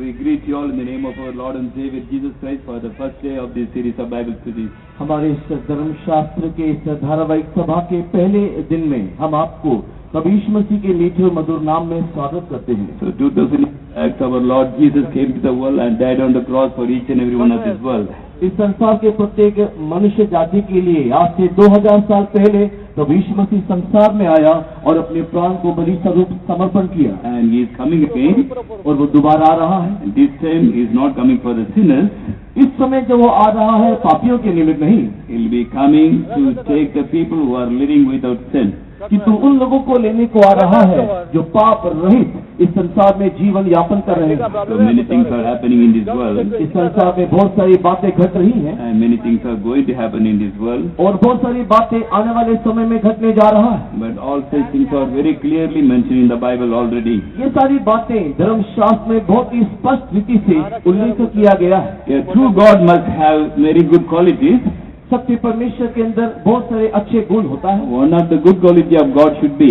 We greet you all in the name of our Lord and Savior Jesus Christ for the first day of this series of Bible studies. हमारे इस धर्मशास्त्र के इस धारावाहिक सभा के पहले दिन में हम आपको प्रभु यीशु मसीह के मीठे और मधुर नाम में स्वागत करते हैं। So 2000 years our Lord Jesus came to the world and died on the cross for each and every one of this world. इस संसार के प्रत्येक मनुष्य जाति के लिए आज से 2000 साल पहले प्रभु यीशु मसीह संसार में आया और अपने प्राण को बलि स्वरूप समर्पण किया। And he is coming again. और वो दोबारा आ रहा है। And this time he is not coming for the sinners. इस समय जब वो आ रहा है पापियों के निमित्त नहीं, He will be coming to take the people who are living without sin. किंतु उन लोगों को लेने को आ रहा है जो पाप रहित इस संसार में जीवन यापन कर रहे हैं। So many things are happening in this world. इस संसार में बहुत सारी बातें घट रही हैं And many things are going to happen in this world. और बहुत सारी बातें आने वाले समय में घटने जा रहा है। But all such things are very clearly mentioned in the Bible already. ये सारी बातें धर्मशास्त्र में बहुत ही स्पष्ट रीति से उल्लेख किया गया है। A true God must have very good qualities. सत्य परमेश्वर के अंदर बहुत सारे अच्छे गुण होता है One of the good quality of God should be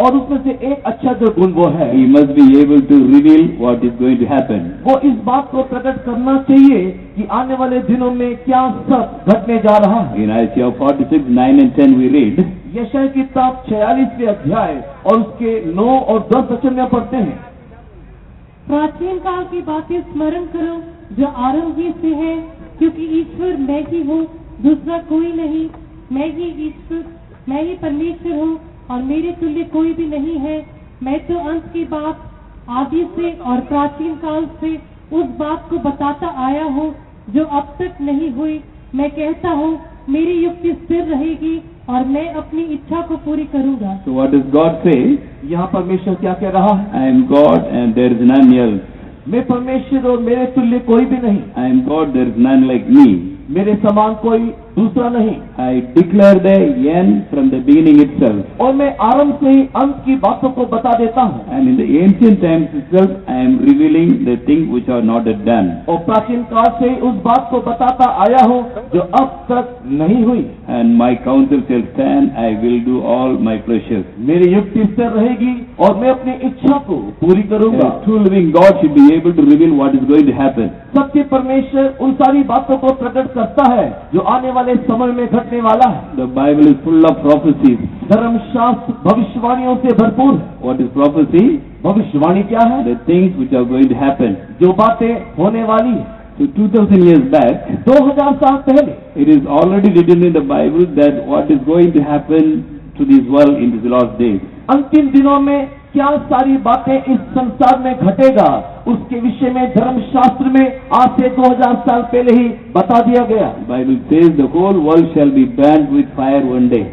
और उसमें से एक अच्छा जो गुण वो है He must be able to reveal what is going to happen. वो इस बात को प्रकट करना चाहिए कि आने वाले दिनों में क्या सब घटने जा रहा है। In Isaiah 46, 9 and 10 we read, यशायाह की किताब 46वें अध्याय और उसके 9 और 10 वचन में पढ़ते हैं। प्राचीन काल की बातें स्मरण करो जो आरंभ ही से है, क्योंकि ईश्वर मैं ही हूँ, दूसरा कोई नहीं। मैं ही ईश्वर, मैं ही परमेश्वर हूँ और मेरे तुल्य कोई भी नहीं है। मैं तो अंत की बात आदि से और प्राचीन काल से उस बात को बताता आया हूँ जो अब तक नहीं हुई। मैं कहता हूँ मेरी युक्ति स्थिर रहेगी और मैं अपनी इच्छा को पूरी करूँगा। so what does God say? यहाँ परमेश्वर क्या कह रहा है? I am God and there is none else. मैं परमेश्वर और मेरे तुल्य कोई भी नहीं। I am God, there is none like me. मेरे समान कोई दूसरा नहीं। I declare the end from the beginning itself. और मैं आरंभ से ही अंत की बातों को बता देता हूँ। And in the ancient times itself, I am revealing the things which are not yet done. और प्राचीन काल से ही उस बात को बताता आया हूँ जो अब तक नहीं हुई। And my counsel shall stand, I will do all my pleasures. मेरी युक्ति स्थिर रहेगी और मैं अपनी इच्छा को पूरी करूँगा। A true living God should be able to reveal what is going to happen. सत्य परमेश्वर उन सारी बातों को प्रकट करता है जो आने वाले समय में घटने वाला है। The Bible is full of prophecies. धर्मशास्त्र भविष्यवाणियों से भरपूर है। What is prophecy? भविष्यवाणी क्या है? The things which are going to happen. जो बातें होने वाली है। So 2000 years back, 2000 साल पहले it is already written in the Bible that what is going to happen to this world in these last days. अंतिम दिनों में क्या सारी बातें इस संसार में घटेगा उसके विषय में धर्मशास्त्र में आज से 2000 साल पहले ही बता दिया गया। The Bible says the whole world shall be burned with fire one day.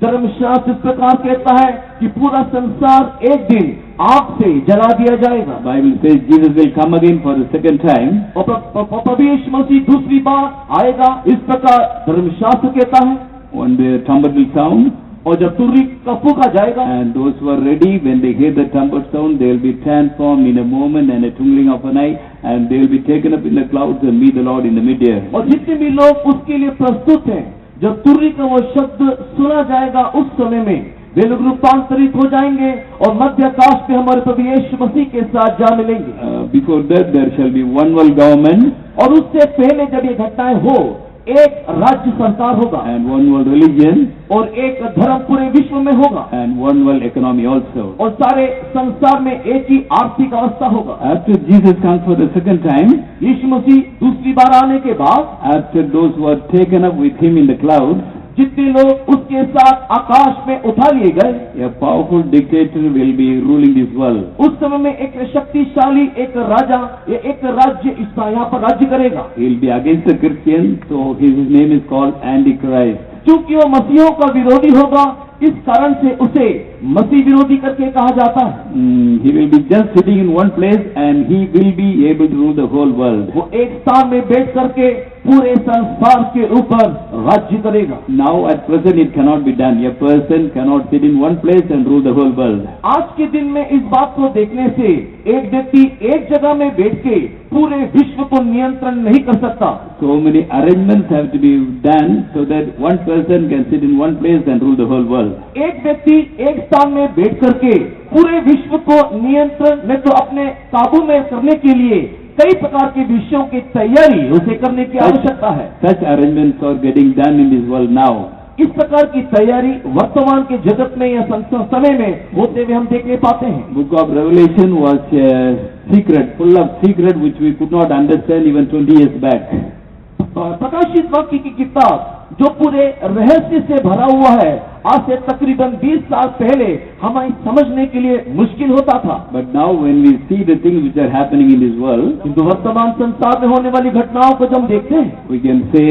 धर्मशास्त्र इस प्रकार कहता है कि पूरा संसार एक दिन आग से जला दिया जाएगा। The Bible says Jesus will come again for the second time. और प्रभु यीशु मसीह दूसरी बार आएगा, इस प्रकार धर्मशास्त्र कहता है। One day a trumpet will sound. और जब तुर्री का फूंका जाएगा And those who are ready, when they hear the trumpet sound, they will be transformed in a moment and a twinkling of an eye, and they will be taken up in the clouds and meet the Lord in the midair. और जितने भी लोग उसके लिए प्रस्तुत हैं, जब तुर्री का वो शब्द सुना जाएगा उस समय में वे लोग रूपांतरित हो जाएंगे और मध्य आकाश में हमारे प्रभु यीशु मसीह के साथ जा मिलेंगे। Before that, there shall be one world government. और उससे पहले जब ये घटनाएं हो, एक राज्य सरकार होगा And one world religion. और एक धर्म पूरे विश्व में होगा And one world economy also. और सारे संसार में एक ही आर्थिक अवस्था होगा। After Jesus comes for the second time, यीशु मसीह दूसरी बार आने के बाद after those who are taken up with him in the clouds, जितने लोग उसके साथ आकाश में उठा लिए गए, a powerful dictator will be ruling this world. उस समय में एक शक्तिशाली एक राजा या एक राज्य यहाँ पर राज्य करेगा। He will be against the Christians, so his name is called Antichrist. क्योंकि वो मसीहों का विरोधी होगा, इस कारण से उसे मसीह विरोधी करके कहा जाता है। He will be just sitting in one place and he will be able to rule the whole world. वो एक स्थान में बैठ करके पूरे संसार के ऊपर राज्य करेगा। Now at present it cannot be done. A person cannot sit in one place and rule the whole world. आज के दिन में इस बात को देखने से एक व्यक्ति एक जगह में बैठ के पूरे विश्व को नियंत्रण नहीं कर सकता। So many arrangements have to be done so that one person can sit in one place and rule the whole world. एक व्यक्ति एक स्थान में बैठ करके पूरे विश्व को नियंत्रण में तो अपने काबू में करने के लिए कई प्रकार के विषयों की तैयारी उसे करने की आवश्यकता है। Such arrangements are getting done in this world now. इस प्रकार की तैयारी वर्तमान के जगत में या समय में होते हुए हम देखने पाते हैं। Book of Revelation was secret, full of secret which we could not understand even 20 years back. प्रकाशित वाक्य की किताब जो पूरे रहस्य से भरा हुआ है, आज से तकरीबन 20 साल पहले हमें समझने के लिए मुश्किल होता था। But now when we see the things which are happening in this world, किंतु वर्तमान संसार में होने वाली घटनाओं को जब हम देखते हैं, we can say,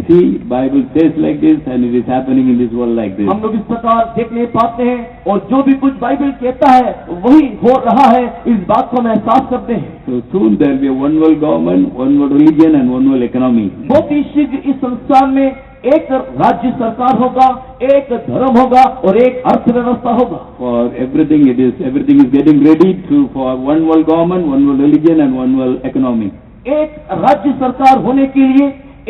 see, Bible says like this and it is happening in this world like this. हम लोग इस प्रकार देखने पाते हैं और जो भी कुछ बाइबल कहता है वही हो रहा है, इस बात को हम एहसास करते हैं। So soon there will be a one world government, one world religion and one world economy. बहुत ही शीघ्र इस संसार में एक राज्य सरकार होगा, एक धर्म होगा और एक अर्थव्यवस्था होगा। For everything is getting ready for one world government, one world religion and one world economy. एक राज्य सरकार होने के लिए,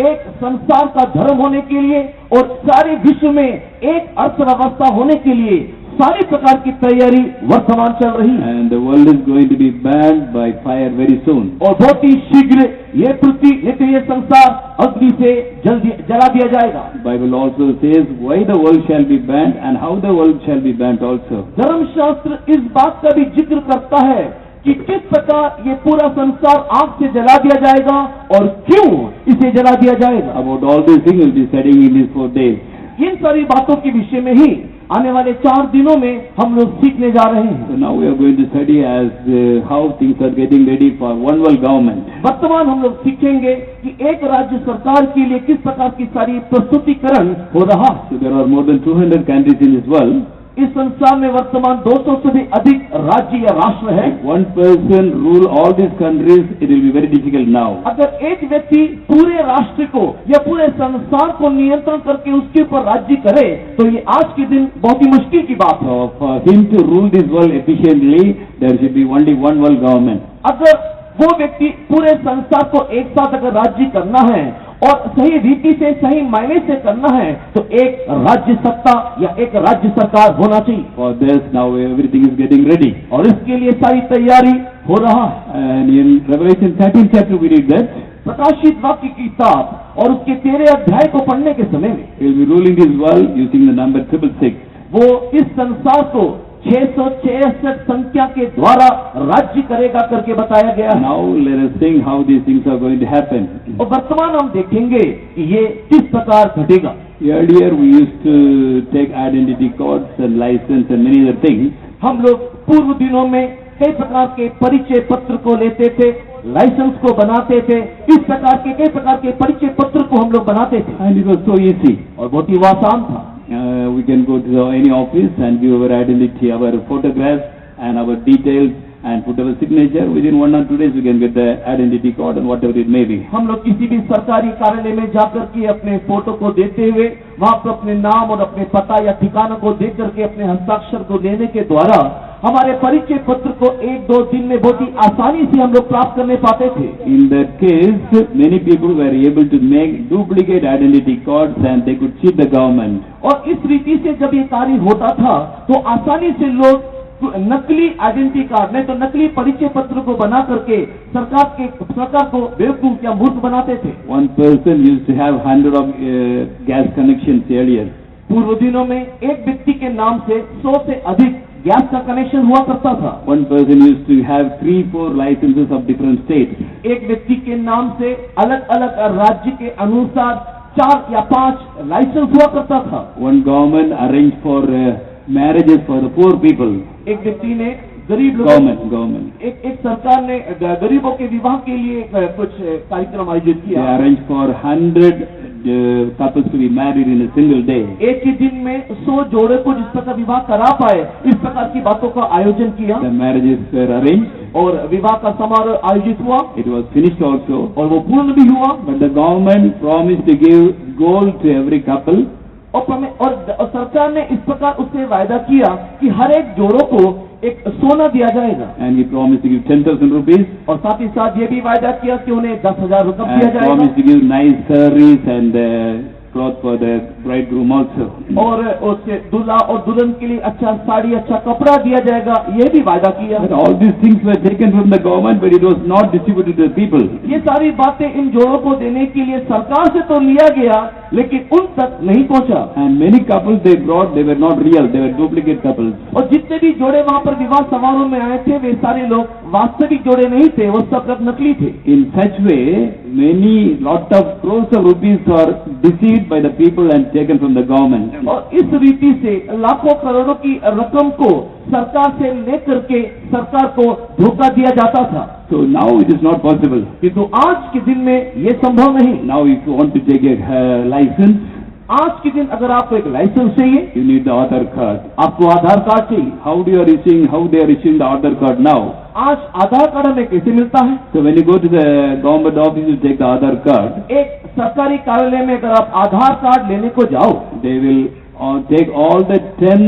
एक संसार का धर्म होने के लिए और सारे विश्व में एक अर्थव्यवस्था होने के लिए सारी प्रकार की तैयारी वर्तमान चल रही है। And the world is going to be burned by fire very soon. और बहुत ही शीघ्र ये पृथ्वी ये संसार अग्नि से जला दिया जाएगा। Bible also says why the world shall be burned and how the world shall be burnt also. धर्मशास्त्र इस बात का भी जिक्र करता है कि किस प्रकार ये पूरा संसार आग से जला दिया जाएगा और क्यों इसे जला दिया जाएगा। About all these things we'll be studying in these 4 days. इन सारी बातों के विषय में ही आने वाले 4 दिनों में हम लोग सीखने जा रहे हैं। So now we are going to study as how things are getting ready for one world government. वर्तमान हम लोग सीखेंगे कि एक राज्य सरकार के लिए किस प्रकार की सारी प्रस्तुतिकरण हो रहा है। So there are more than 200 countries in this world. इस संसार में वर्तमान 200 से भी अधिक राज्य या राष्ट्र है। One person rule all these countries, it will be very difficult now. अगर एक व्यक्ति पूरे राष्ट्र को या पूरे संसार को नियंत्रण करके उसके ऊपर राज्य करे तो ये आज के दिन बहुत ही मुश्किल की बात है। So for him to rule this world efficiently, there should be only one world government. अगर वो व्यक्ति पूरे संसार को एक साथ अगर राज्य करना है और सही रीति से सही मायने से करना है तो एक राज्य सत्ता या एक राज्य सरकार होना चाहिए। For this now everything is getting ready. और इसके लिए सारी तैयारी हो रहा है। And in Revelation 13 chapter we read that प्रकाशित वाक्य की किताब और उसके 13 अध्याय को पढ़ने के समय में he will be ruling this world using the number 666. वो इस संसार को 666 संख्या के द्वारा राज्य करेगा करके बताया गया है। Now let us think how these things are going to happen. और वर्तमान हम देखेंगे कि ये किस प्रकार घटेगा। Earlier we used to take identity cards and license and many other things. हम लोग पूर्व दिनों में कई प्रकार के परिचय पत्र को लेते थे, लाइसेंस को बनाते थे, इस प्रकार के कई प्रकार के परिचय पत्र को हम लोग बनाते थे। And it was so easy. और बहुत ही आसान था। We can go to any office and give our identity, our photographs and our details and put our signature. Within 1 or 2 days we can get the identity card and whatever it may be. हम लोग किसी भी सरकारी कार्यालय में जाकर के अपने फोटो को देते हुए वहाँ पर अपने नाम और अपने पता या ठिकाना को दे करके अपने हस्ताक्षर को लेने के द्वारा हमारे परिचय पत्र को 1-2 दिन में बहुत ही आसानी से हम लोग प्राप्त करने पाते थे। In that case, many people were able to make duplicate identity cards and they could cheat the government. और इस रीति से जब ये कार्य होता था तो आसानी से लोग नकली आइडेंटिटी कार्ड नहीं तो नकली परिचय पत्र को बना करके सरकार को बेवकूफ या मूर्ख बनाते थे। One person used to have 100 of gas connections earlier. पूर्व दिनों में एक व्यक्ति के नाम से 100 से अधिक गैस का कनेक्शन हुआ करता था। One person used to have 3-4 licenses of different states. एक व्यक्ति के नाम से अलग अलग राज्य के अनुसार 4 या 5 लाइसेंस हुआ करता था। One government arranged for marriages for the poor people. एक व्यक्ति ने गरीब लोगों Government. एक सरकार ने गरीबों के विवाह के लिए कुछ कार्यक्रम आयोजित They किया। arranged for 100 couples to be married in a single day. एक ही दिन में 100 जोड़े को जिस प्रकार विवाह करा पाए, इस प्रकार की बातों का आयोजन किया The marriages were arranged. और विवाह का समारोह आयोजित हुआ It was finished also. और वो पूर्ण भी हुआ। But the government promised to give gold to every couple. और सरकार ने इस प्रकार उससे वायदा किया कि हर एक जोड़ों को एक सोना दिया जाएगा, And he promised to give 10,000 rupees. और साथ ही साथ ये भी वायदा किया कि उन्हें 10,000 रुपये दिया And जाएगा, promised to give nice sarees and cloth for the bridegroom also. और उसके दूल्हा और दुल्हन के लिए अच्छा साड़ी, अच्छा कपड़ा दिया जाएगा, ये भी वायदा किया। But all these things were taken from the government, but it was not distributed to the people. ये सारी बातें इन जोड़ों को देने के लिए सरकार से तो लिया गया, लेकिन उन तक नहीं पहुंचा। And many couples they brought, they were not real, they were duplicate couples. और जितने भी जोड़े वहाँ पर विवाह समारोह में आए थे, वे सारे लोग वास्तविक जोड़े नहीं थे, वो सब लोग नकली थे। In such way, lot of crores of rupees are deceived by the people and taken from the government. और इस रीति से लाखों करोड़ों की रकम को सरकार से लेकर के सरकार को धोखा दिया जाता था। So now it is not possible. किंतु आज के दिन में ये संभव नहीं। Now if you want to take a license, आज के दिन अगर आपको एक लाइसेंस चाहिए, you need the Aadhaar card. आपको आधार कार्ड चाहिए। How they are issuing the Aadhaar card now? आज आधार कार्ड हमें कैसे मिलता है? So when you go to the government office to take the Aadhaar card, एक सरकारी कार्यालय में अगर आप आधार कार्ड लेने को जाओ, they will take all the 10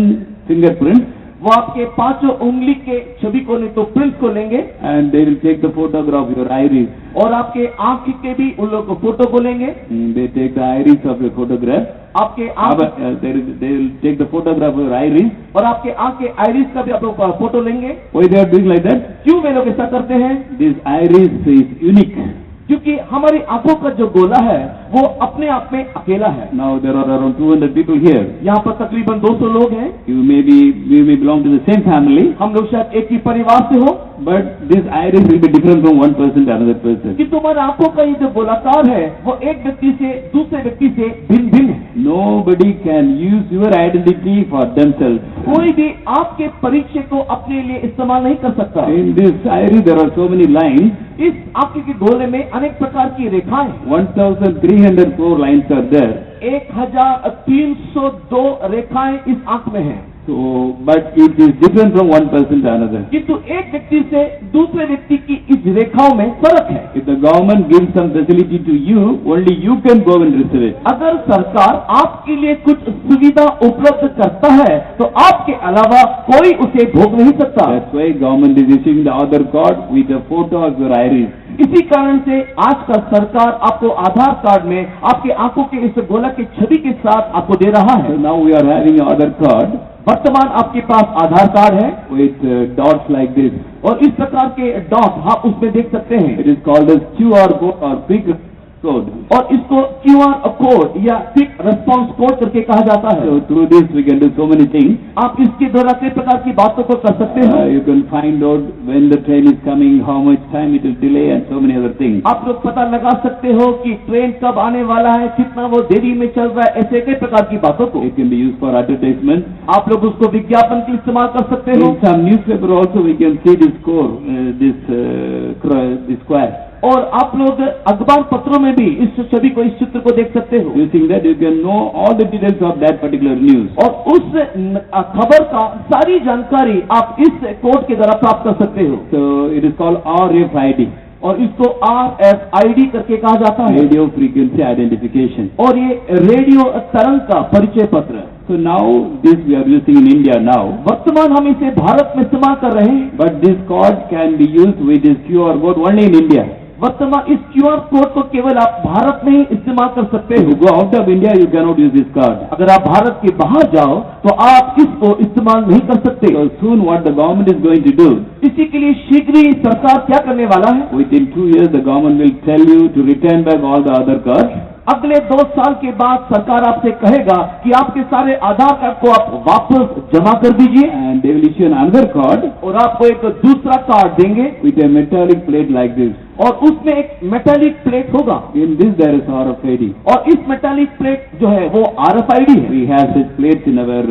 fingerprints वो आपके 5 उंगली के छवि को नहीं तो प्रिंट को लेंगे, and they will take the photograph of your iris. और आपके आंख के भी उन लोगों को फोटो को लेंगे। They take the iris of your photograph. आपके आंख They will take the photograph of your iris. और आपके आंख के आइरिस का भी आप लोग फोटो लेंगे। Why they are doing like that? क्यों वे लोग ऐसा करते हैं? This iris is unique. क्योंकि हमारी आंखों का जो गोला है वो अपने आप में अकेला है। Now there are around 200 people here. यहाँ पर तकरीबन 200 लोग हैं। You may belong to the same family, हम लोग शायद एक ही परिवार से हो, but this iris will be different from one person to another person. कि तुम्हारे आंखों का ये जो गोलाकार है वो एक व्यक्ति से दूसरे व्यक्ति से भिन्न भिन्न है। Nobody can use your identity for themselves. कोई भी आपके परिचय को अपने लिए इस्तेमाल नहीं कर सकता। In this iris there are so many lines. इस आंख के गोले में अनेक प्रकार की रेखाएं, 1,304 lines are there. 1302 रेखाएं इस आंख में हैं। So, but it is different from one person to another. किंतु एक व्यक्ति से दूसरे व्यक्ति की इस रेखाओं में फर्क है। If the government gives some facility to you, only you can go and receive it. अगर सरकार आपके लिए कुछ सुविधा उपलब्ध करता है तो आपके अलावा कोई उसे भोग नहीं सकता। That's why government is issuing the Aadhaar card with a photo of your iris. इसी कारण से आज का सरकार आपको आधार कार्ड में आपकी आंखों के इस गोला की छवि के साथ आपको दे रहा है। So now we are having an Aadhaar card वर्तमान आपके पास आधार कार्ड है with dots like this. और इस प्रकार के डॉट आप उसमें देख सकते हैं। It is called as QR code or quick code. और इसको QR कोड या क्विक रेस्पॉन्स कोड करके कहा जाता है। So through this we can do so many things. आप इसके द्वारा कई प्रकार की बातों को कर सकते हो। You can find out when the train is coming, how much time it will delay, and so many other things. आप लोग पता लगा सकते हो कि ट्रेन कब आने वाला है, कितना वो देरी में चल रहा है, ऐसे कई प्रकार की बातों को। It can be used for advertisement. आप लोग उसको विज्ञापन के लिए इस्तेमाल कर सकते हो। In some newspaper also we can see this score, this square. और आप लोग अखबार पत्रों में भी इस छवि को, इस चित्र को देख सकते हो। Using that you can know all the details of that particular news. और उस खबर का सारी जानकारी आप इस कोड के द्वारा प्राप्त कर सकते हो। So it is called RFID. और इसको RFID करके कहा जाता है, Radio Frequency Identification. और ये रेडियो तरंग का परिचय पत्र। So now this we are using in India now. वर्तमान हम इसे भारत में इस्तेमाल कर रहे हैं। But this code can be used with this QR code only in India. वर्तमान इस QR कोड को केवल आप भारत में ही इस्तेमाल कर सकते If हो। you go out of India, you cannot use this card. अगर आप भारत के बाहर जाओ तो आप इसको इस्तेमाल नहीं कर सकते। So soon what the government is going to do, इसी के लिए शीघ्र ही सरकार क्या करने वाला है? within 2 years the government will tell you to return back all the other cards. अगले 2 साल के बाद सरकार आपसे कहेगा कि आपके सारे आधार कार्ड को आप वापस जमा कर दीजिए, And they will issue another card और आपको एक दूसरा कार्ड देंगे with a metallic plate like this. और उसमें एक मेटालिक प्लेट होगा। In this there is RFID. और इस मेटालिक प्लेट जो है वो RFID है। We have such plates in our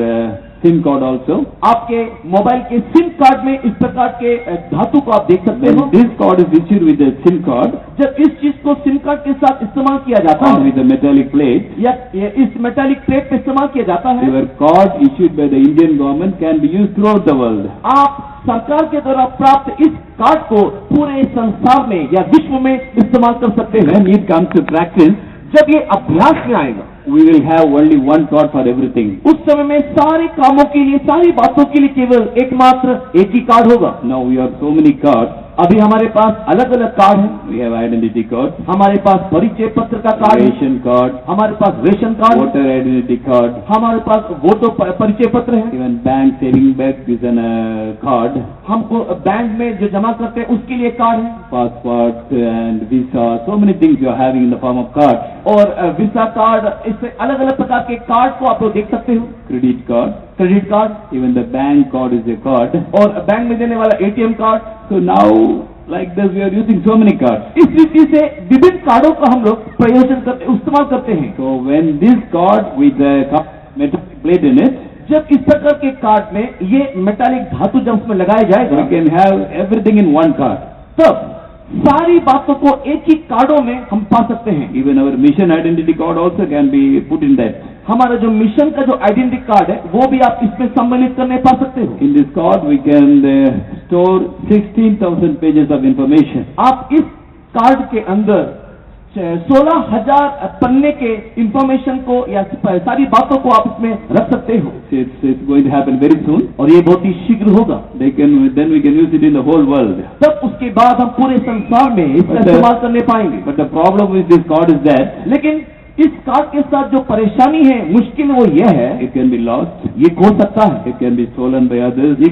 SIM card also. आपके मोबाइल के सिम कार्ड में इस प्रकार के धातु को आप देख सकते When हो। this card is issued with a SIM card जब इस चीज को सिम कार्ड के साथ इस्तेमाल किया जाता or है with a metallic plate, या इस मेटालिक प्लेट पे इस्तेमाल किया जाता है, your card issued by the Indian government can be used throughout the world. आप सरकार के द्वारा प्राप्त इस कार्ड को पूरे संसार में या विश्व में इस्तेमाल कर सकते हैं। When it comes to practice, जब ये अभ्यास में आएगा, we will have only one card for everything. उस समय में सारे कामों के लिए, सारी बातों के लिए केवल एकमात्र एक ही कार्ड होगा। Now we have so many cards. अभी हमारे पास अलग अलग कार्ड हैं। We have identity card, हमारे पास परिचय पत्र का कार्ड है, ration card, हमारे पास रेशन कार्ड है, voter identity card, हमारे पास वोटर परिचय पत्र है, even bank saving bank is an card, हमको बैंक में जो जमा करते हैं उसके लिए कार्ड है, passport and visa, so many things you are having in the form of cards, और वीसा कार्ड, इससे अलग अलग प्रकार के कार्ड को आप लोग देख सकते हो। credit card, credit card, even the bank card is a card. और बैंक में देने वाला ATM card. So now, like this, we are using so many cards. इस रीति से विभिन्न कार्डों का हम लोग प्रयोजन करते, इस्तेमाल करते हैं। So when this card with a metallic plate in it, जब इस प्रकार के कार्ड में ये मेटालिक धातु जब उसमें लगाया जाएगा, we can have everything in one card. तब सारी बातों को एक ही कार्डों में हम पा सकते हैं। Even our mission identity card also can be put in that. हमारा जो मिशन का जो आइडेंटिटी कार्ड है वो भी आप इसमें सम्मिलित करने पा सकते हो। In this card, we can store 16,000 pages of information. आप इस कार्ड के अंदर 16,000 पन्ने के इंफॉर्मेशन को या सारी बातों को आप इसमें रख सकते हो। It's going to happen very soon. और ये बहुत ही शीघ्र होगा। Then we can use it in the whole world. तब उसके बाद हम पूरे संसार में इसका इस्तेमाल करने पाएंगे। But the problem with this card is that लेकिन इस कार्ड के साथ जो परेशानी है, मुश्किल वो यह है, it can be lost, ये खो सकता है, it can be stolen by others. ये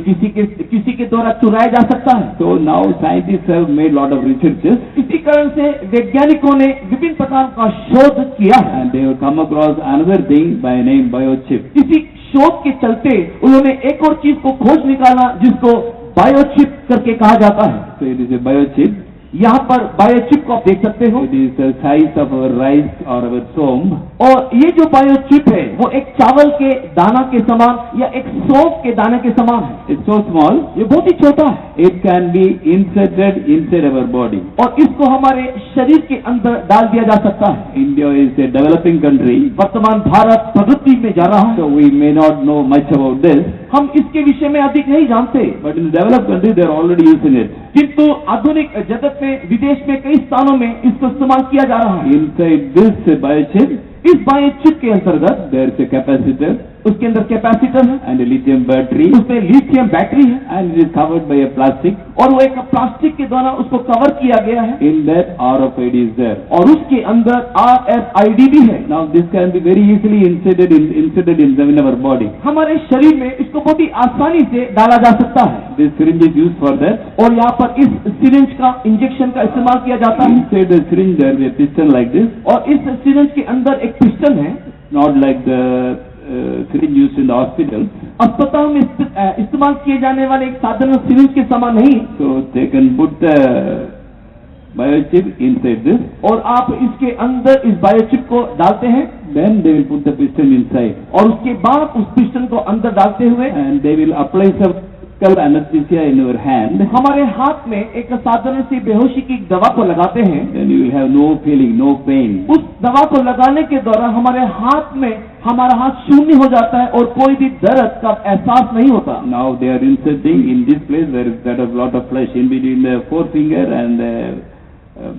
किसी के द्वारा चुराया जा सकता है। So now scientists have made lot of researches इसी कारण से वैज्ञानिकों ने विभिन्न प्रकार का शोध किया है। and they have come across another thing by name biochip. इसी शोध के चलते उन्होंने एक और चीज को खोज निकाला जिसको बायोचिप करके कहा जाता है। So it is a biochip. यहाँ पर बायोचिप को आप देख सकते हो, It is the size of our rice or our somb. और ये जो बायोचिप है वो एक चावल के दाना के समान या एक सौंफ के दाने के समान है। It's so small, ये बहुत ही छोटा है it can be inserted inside our body. और इसको हमारे शरीर के अंदर डाल दिया जा सकता है। India is a developing country, वर्तमान भारत प्रगति में जा रहा है, so we may not know much about this, हम इसके विषय में अधिक नहीं जानते, but in the developed country they are already using it. किंतु आधुनिक जगत में, विदेश में कई स्थानों में इसको इस्तेमाल किया जा रहा है। Inside this biochip, इस बायोचिप के अंतर्गत there is a capacitor उसके अंदर कैपेसिटर है, and a lithium battery, उसमें लिथियम बैटरी है, and it is covered by a plastic. और वो एक प्लास्टिक के द्वारा उसको कवर किया गया है, In that RFID is there. और उसके अंदर RFID भी है। Now this can be very easily inserted in our body. हमारे शरीर में इसको बहुत ही आसानी से डाला जा सकता है, This syringe is used for that. और यहाँ पर इस सिरिंज का, इंजेक्शन का इस्तेमाल किया जाता है, Inside the syringe there is a piston like this, और इस सिरिंज के अंदर एक पिस्टन है, not like the syringe used in the hospital. अस्पताल में इस्तेमाल किए जाने वाले एक साधारण सिरिंज के समान नहीं। So they can put the biochip inside this. और आप इसके अंदर इस बायोचिप को डालते हैं, Then they will put the piston inside, और उसके बाद उस पिस्टन को अंदर डालते हुए and they will apply some local anesthesia in your hand. हमारे हाथ में एक साधारण सी बेहोशी की दवा को लगाते हैं। Then you will have no feeling, no pain. उस दवा को लगाने के दौरान हमारे हाथ में, हमारा हाथ शून्य हो जाता है और कोई भी दर्द का एहसास नहीं होता। Now they are inserting in this place there is that of lot of flesh in between the forefinger and the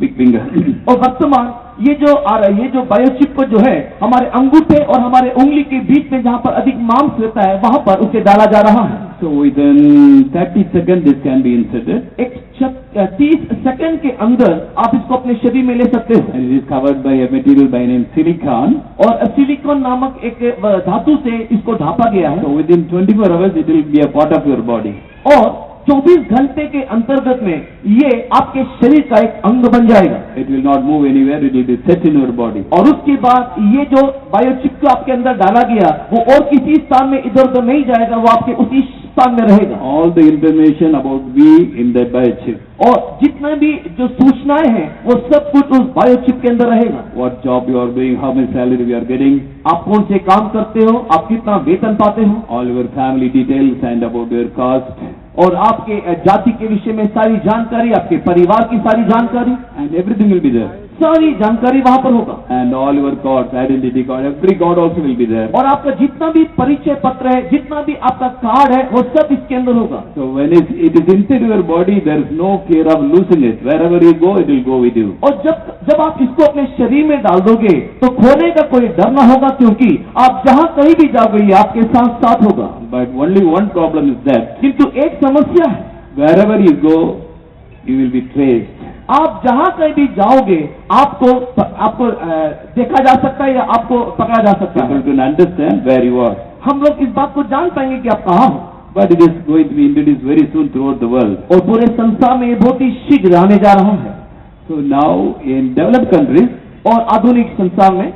big finger. और वर्तमान ये जो आ रहा है, ये जो बायोचिप को जो है हमारे अंगूठे और हमारे उंगली के बीच में जहाँ पर अधिक मांस रहता है वहां पर उसे डाला जा रहा है। So within 30 seconds this can be inserted. एक 30 सेकंड के अंदर आप इसको अपने शरीर में ले सकते हो, And it is covered by a material by name silicon. और सिलिकॉन नामक एक धातु से इसको ढापा गया है, So within 24 hours it will be a part of your body. और 24 घंटे के अंतर्गत में ये आपके शरीर का एक अंग बन जाएगा, It will not move anywhere, it will be set in your body. और उसके बाद ये जो बायोचिप को आपके अंदर डाला गया वो और किसी स्थान में इधर उधर नहीं जाएगा, वो आपके उसी स्थान में रहेगा। All the information about we in that biochip. और जितने भी जो सूचनाएं हैं वो सब कुछ उस बायोचिप के अंदर रहेगा। What job you are doing, how much salary you are getting, आप कौन से काम करते हो, आप कितना वेतन पाते हो, all your family details and about your caste, और आपके जाति के विषय में सारी जानकारी, आपके परिवार की सारी जानकारी, and everything will be there. सारी जानकारी वहां पर होगा। And all your cards, identity card, every card also will be there. और आपका जितना भी परिचय पत्र है, जितना भी आपका कार्ड है, वो सब इसके अंदर होगा। So when it is inside your body, there is no fear of losing it. Wherever you go, it will go with you. और जब आप इसको अपने शरीर में डाल दोगे तो खोने का कोई डर ना होगा, क्योंकि आप जहां कहीं भी जाओगे ये आपके साथ साथ होगा। But only one problem is that किंतु एक समस्या है, wherever you go, you will be traced. आप जहां कहीं भी जाओगे आपको देखा जा सकता है या आपको पकड़ा जा सकता People है। can understand where you are. हम लोग इस बात को जान पाएंगे कि आप कहाँ हो। But it is going to be introduced very soon throughout the world. और पूरे संसार में ये बहुत ही शीघ्र आने जा रहा है। So now in developed countries, और आधुनिक संसार में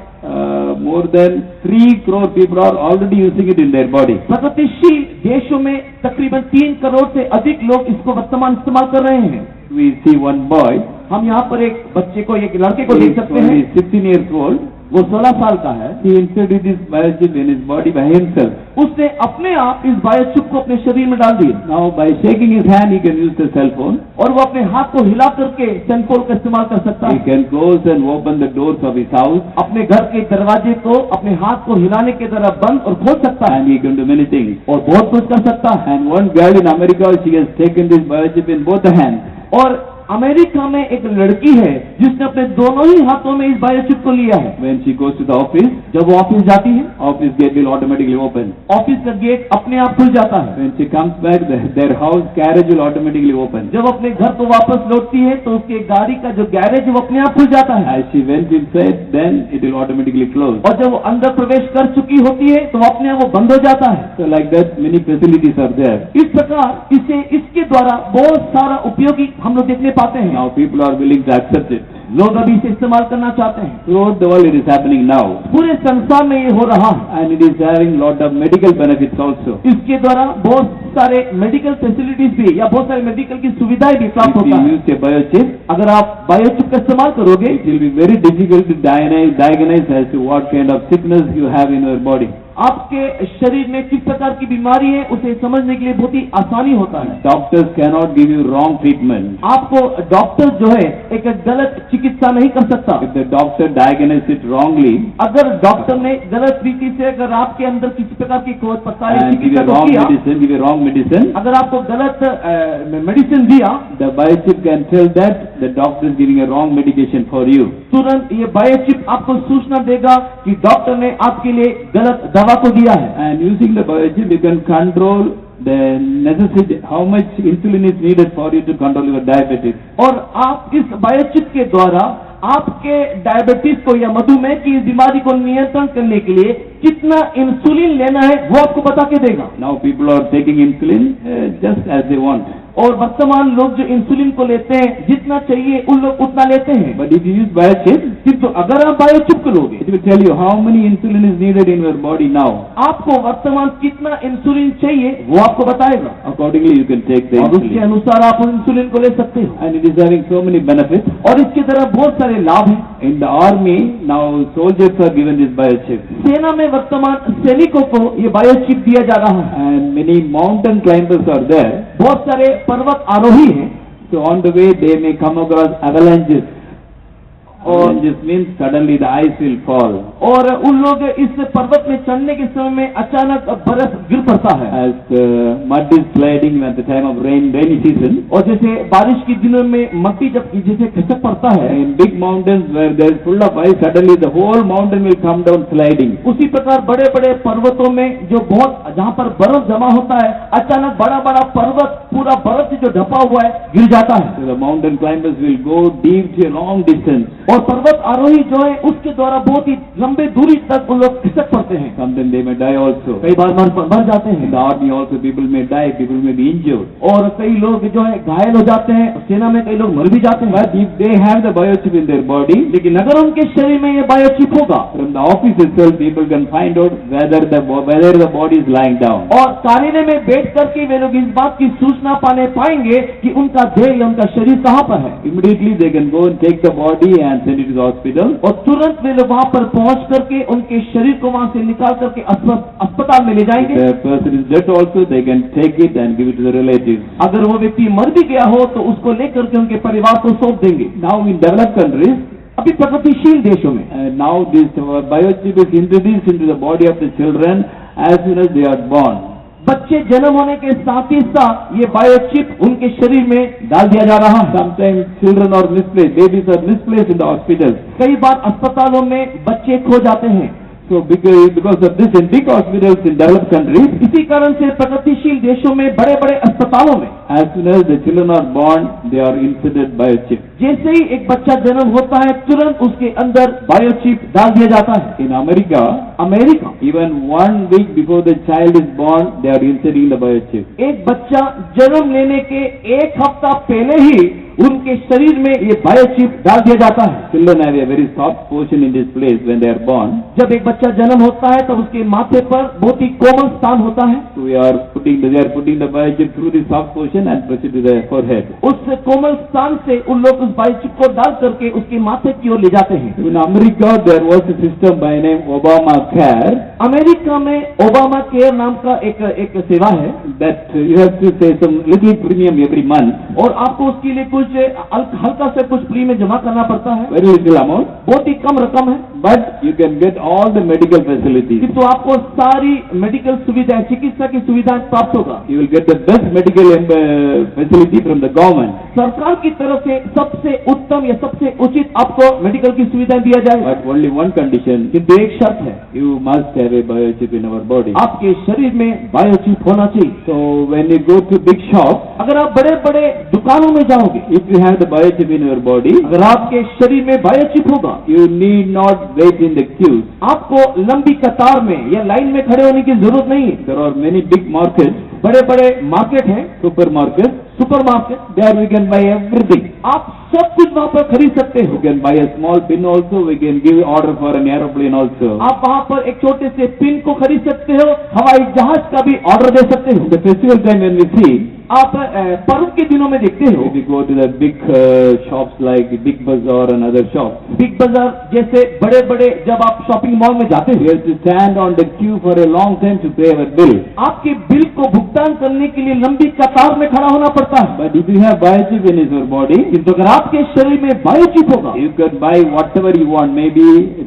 more than 3 crore people are already using it in their body. प्रगतिशील देशों में तकरीबन 3 करोड़ से अधिक लोग इसको वर्तमान इस्तेमाल कर रहे हैं। We see one boy, हम यहाँ पर एक बच्चे को, एक लड़के को he देख is सकते only हैं, 16 years old. वो 16 साल का है। He inserted this biochip in his body by himself. उसने अपने आप इस बायोचिप को अपने शरीर में डाल दिया, Now by shaking his hand, he can use the cell phone. और वो अपने हाथ को हिला करके सेलफोन का इस्तेमाल कर सकता He है। can close and open the doors of his house, अपने घर के दरवाजे को अपने हाथ को हिलाने के द्वारा बंद और खोल सकता है, and he can do many things. और बहुत कुछ कर सकता है। And one girl in America, she has taken this biochip in both the hands. और अमेरिका में एक लड़की है जिसने अपने दोनों ही हाथों में इस बायोचिप को लिया है। When she goes to the office, जब वो ऑफिस जाती है, office gate will automatically open. Office का गेट अपने आप खुल जाता है। When she comes back, their house carriage will automatically open. जब अपने घर को वापस लौटती है तो उसके गाड़ी का जो गैरेज है वो अपने आप खुल जाता है, As she went inside, then it will automatically close. और जब वो अंदर प्रवेश कर चुकी होती है तो अपने आप वो बंद हो जाता है। So like that, many facilities are there. इस प्रकार इसके द्वारा बहुत सारा उपयोगी हम लोग देखने पाते हैं। Now people are willing to accept it. लोग अभी इसे इस्तेमाल करना चाहते हैं। Throughout the world, it is happening now. पूरे संसार में ये हो रहा है। And it is having lot of medical benefits also. इसके द्वारा बहुत सारे मेडिकल फैसिलिटीज भी या बहुत सारे मेडिकल की सुविधाएं भी प्राप्त If होता you है। use a biochip, अगर आप बायोचिप का इस्तेमाल करोगे it will be very difficult to diagnose as to what kind of sickness you have in your body. आपके शरीर में किस प्रकार की बीमारी है उसे समझने के लिए बहुत ही आसानी होता है। Doctors cannot give you wrong treatment. आपको डॉक्टर जो है एक गलत चिकित्सा नहीं कर सकता। If the doctor diagnoses it wrongly अगर डॉक्टर ने गलत रीति से अगर आपके अंदर किसी प्रकार की खोज पड़ताल and give चिकित्सा a को wrong किया, medicine, give a wrong medicine, अगर आपको गलत मेडिसिन दिया, the biochip can tell that the doctor is giving a wrong medication for you. तुरंत ये बायोचिप आपको सूचना देगा कि डॉक्टर ने आपके लिए गलत दवा को दिया है। And using the biochip, you can control the necessity, how much insulin is needed for you to control your diabetes. और आप इस बायोचिप के द्वारा आपके डायबिटीज को या मधुमेह की इस बीमारी को नियंत्रण करने के लिए कितना इंसुलिन लेना है वो आपको बता के देगा। Now people are taking insulin just as they want. और वर्तमान लोग जो इंसुलिन को लेते हैं जितना चाहिए उन लोग उतना लेते हैं, But if you use biochip, किंतु अगर आप बायोचिप को लोगे it will tell you how many insulin is needed in your body now. आपको वर्तमान कितना इंसुलिन चाहिए वो आपको बताएगा, Accordingly, you can take the और उसके insulin. अनुसार आप उस इंसुलिन को ले सकते हो। And it is having so many benefits. और इसके तरह बहुत सारे लाभ हैं। In the army, now soldiers are given this biochip. सेना में वर्तमान सैनिकों को ये बायोचिप दिया जा रहा है। And many mountain climbers are there. बहुत सारे पर्वत आरोही हैं, So on the way, they may come across avalanches. Avalanches means suddenly the ice will fall. और उन लोग इस पर्वत में चढ़ने के समय में अचानक बर्फ गिर पड़ता है। As mud is sliding at the time of rainy season. और जैसे बारिश के दिनों में मट्टी जब जैसे खिसक पड़ता है, In big mountains where there is full of ice, suddenly the whole mountain will come down sliding. उसी प्रकार बड़े बड़े पर्वतों में जो बहुत जहाँ पर बर्फ जमा होता है, अचानक बड़ा बड़ा पर्वत पूरा बर्फ से जो ढपा हुआ है गिर जाता है। So the mountain climbers will go deep to a long distance. और और पर्वत आरोही जो है उसके द्वारा बहुत ही लंबे दूरी तक उन लोग खिसक पड़ते हैं। Sometimes they may die also. कई बार मर जाते In हैं the army also people may die, people may be injured. और कई लोग जो है घायल हो जाते हैं, सेना में कई लोग मर भी जाते हैं। But if they have the biochip in their body, लेकिन अगर उनके शरीर में ये बायोचिप होगा, from the office itself people can find out whether the body is lying down. और कार्यालय में बैठ करके वे लोग इस बात की सूचना पाएंगे कि उनका देह या उनका शरीर कहाँ पर है। Immediately they can go and take the body and send it to the hospital. और तुरंत वे लोग वहाँ पर पहुँच करके उनके शरीर को वहाँ से निकाल करके अस्पताल में ले If जाएंगे। the person is dead also, they can take it and give it to the relatives. अगर वो व्यक्ति मर भी गया हो तो उसको लेकर के उनके परिवार को सौंप देंगे। Now in developed countries, अभी प्रगतिशील देशों में now this biochip is introduced into the body of the children as soon as they are born. बच्चे जन्म होने के साथ ही साथ ये बायोचिप उनके शरीर में डाल दिया जा रहा है। Sometimes children are misplaced, babies are misplaced in the hospitals. कई बार अस्पतालों में बच्चे खो जाते हैं। So because of this in big hospitals in developed countries, इसी कारण से प्रगतिशील देशों में बड़े बड़े अस्पतालों में as soon as the children are born, they are inserted biochip. जैसे ही एक बच्चा जन्म होता है तुरंत उसके अंदर बायोचिप डाल दिया जाता है। In America, even 1 week before the child is born, they are inserting the biochip. एक बच्चा जन्म लेने के एक हफ्ता पहले ही उनके शरीर में ये बायोचिप डाल दिया जाता है। Children have a very soft portion in this place when they are born. जब एक बच्चा जन्म होता है तब उसके माथे पर बहुत ही कोमल स्थान होता है। So they are putting the biochip through the soft portion and press it to the forehead. उस कोमल स्थान से उन लोग उस बायोचिप को डाल करके उसके माथे की ओर ले जाते हैं। In America, there was a system by name Obamacare America में ओबामा केयर नाम का एक सेवा है that you have to pay some little premium every month, और आपको उसके लिए कुछ हल्का से कुछ प्रीमियम जमा करना पड़ता है। very little amount, बहुत ही कम रकम है, but you can get all the medical facilities. किंतु आपको सारी मेडिकल सुविधाएं, चिकित्सा की सुविधाएं प्राप्त होगा। You will get the best medical facility from the government. सरकार की तरफ से सबसे उत्तम या सबसे उचित आपको मेडिकल की सुविधाएं दिया जाएगा। But only one condition, किंतु एक शर्त है, you must have a biochip in our body. आपके शरीर में बायोचिप होना चाहिए। So when you go to big shops, अगर आप बड़े बड़े दुकानों में जाओगे, if you have the biochip in your body, अगर आपके शरीर में बायोचिप होगा, you need not wait in the queues. आपको लंबी कतार में या लाइन में खड़े होने की जरूरत नहीं है। There are many big markets, बड़े बड़े मार्केट हैं, supermarkets, super market, there we can buy everything. आप सब कुछ वहाँ पर खरीद सकते हो। We can buy a small pin also, we can give order for an aeroplane also. आप वहाँ पर एक छोटे से पिन को खरीद सकते हो, हवाई जहाज का भी ऑर्डर दे सकते हो। The festival time when we see, आप पर्व के दिनों में देखते हो, if we go to the big shops like Big Bazaar and other shops, big बाजार जैसे बड़े बड़े जब आप शॉपिंग मॉल में जाते we हो, have to stand on the queue for a long time to pay our bill. आपके बिल को भुगतान करने के लिए लंबी कतार में खड़ा होना पड़ता है। But if you have biochip in your body, किंतु अगर आपके शरीर में बायोचिप होगा, you can buy whatever you want, maybe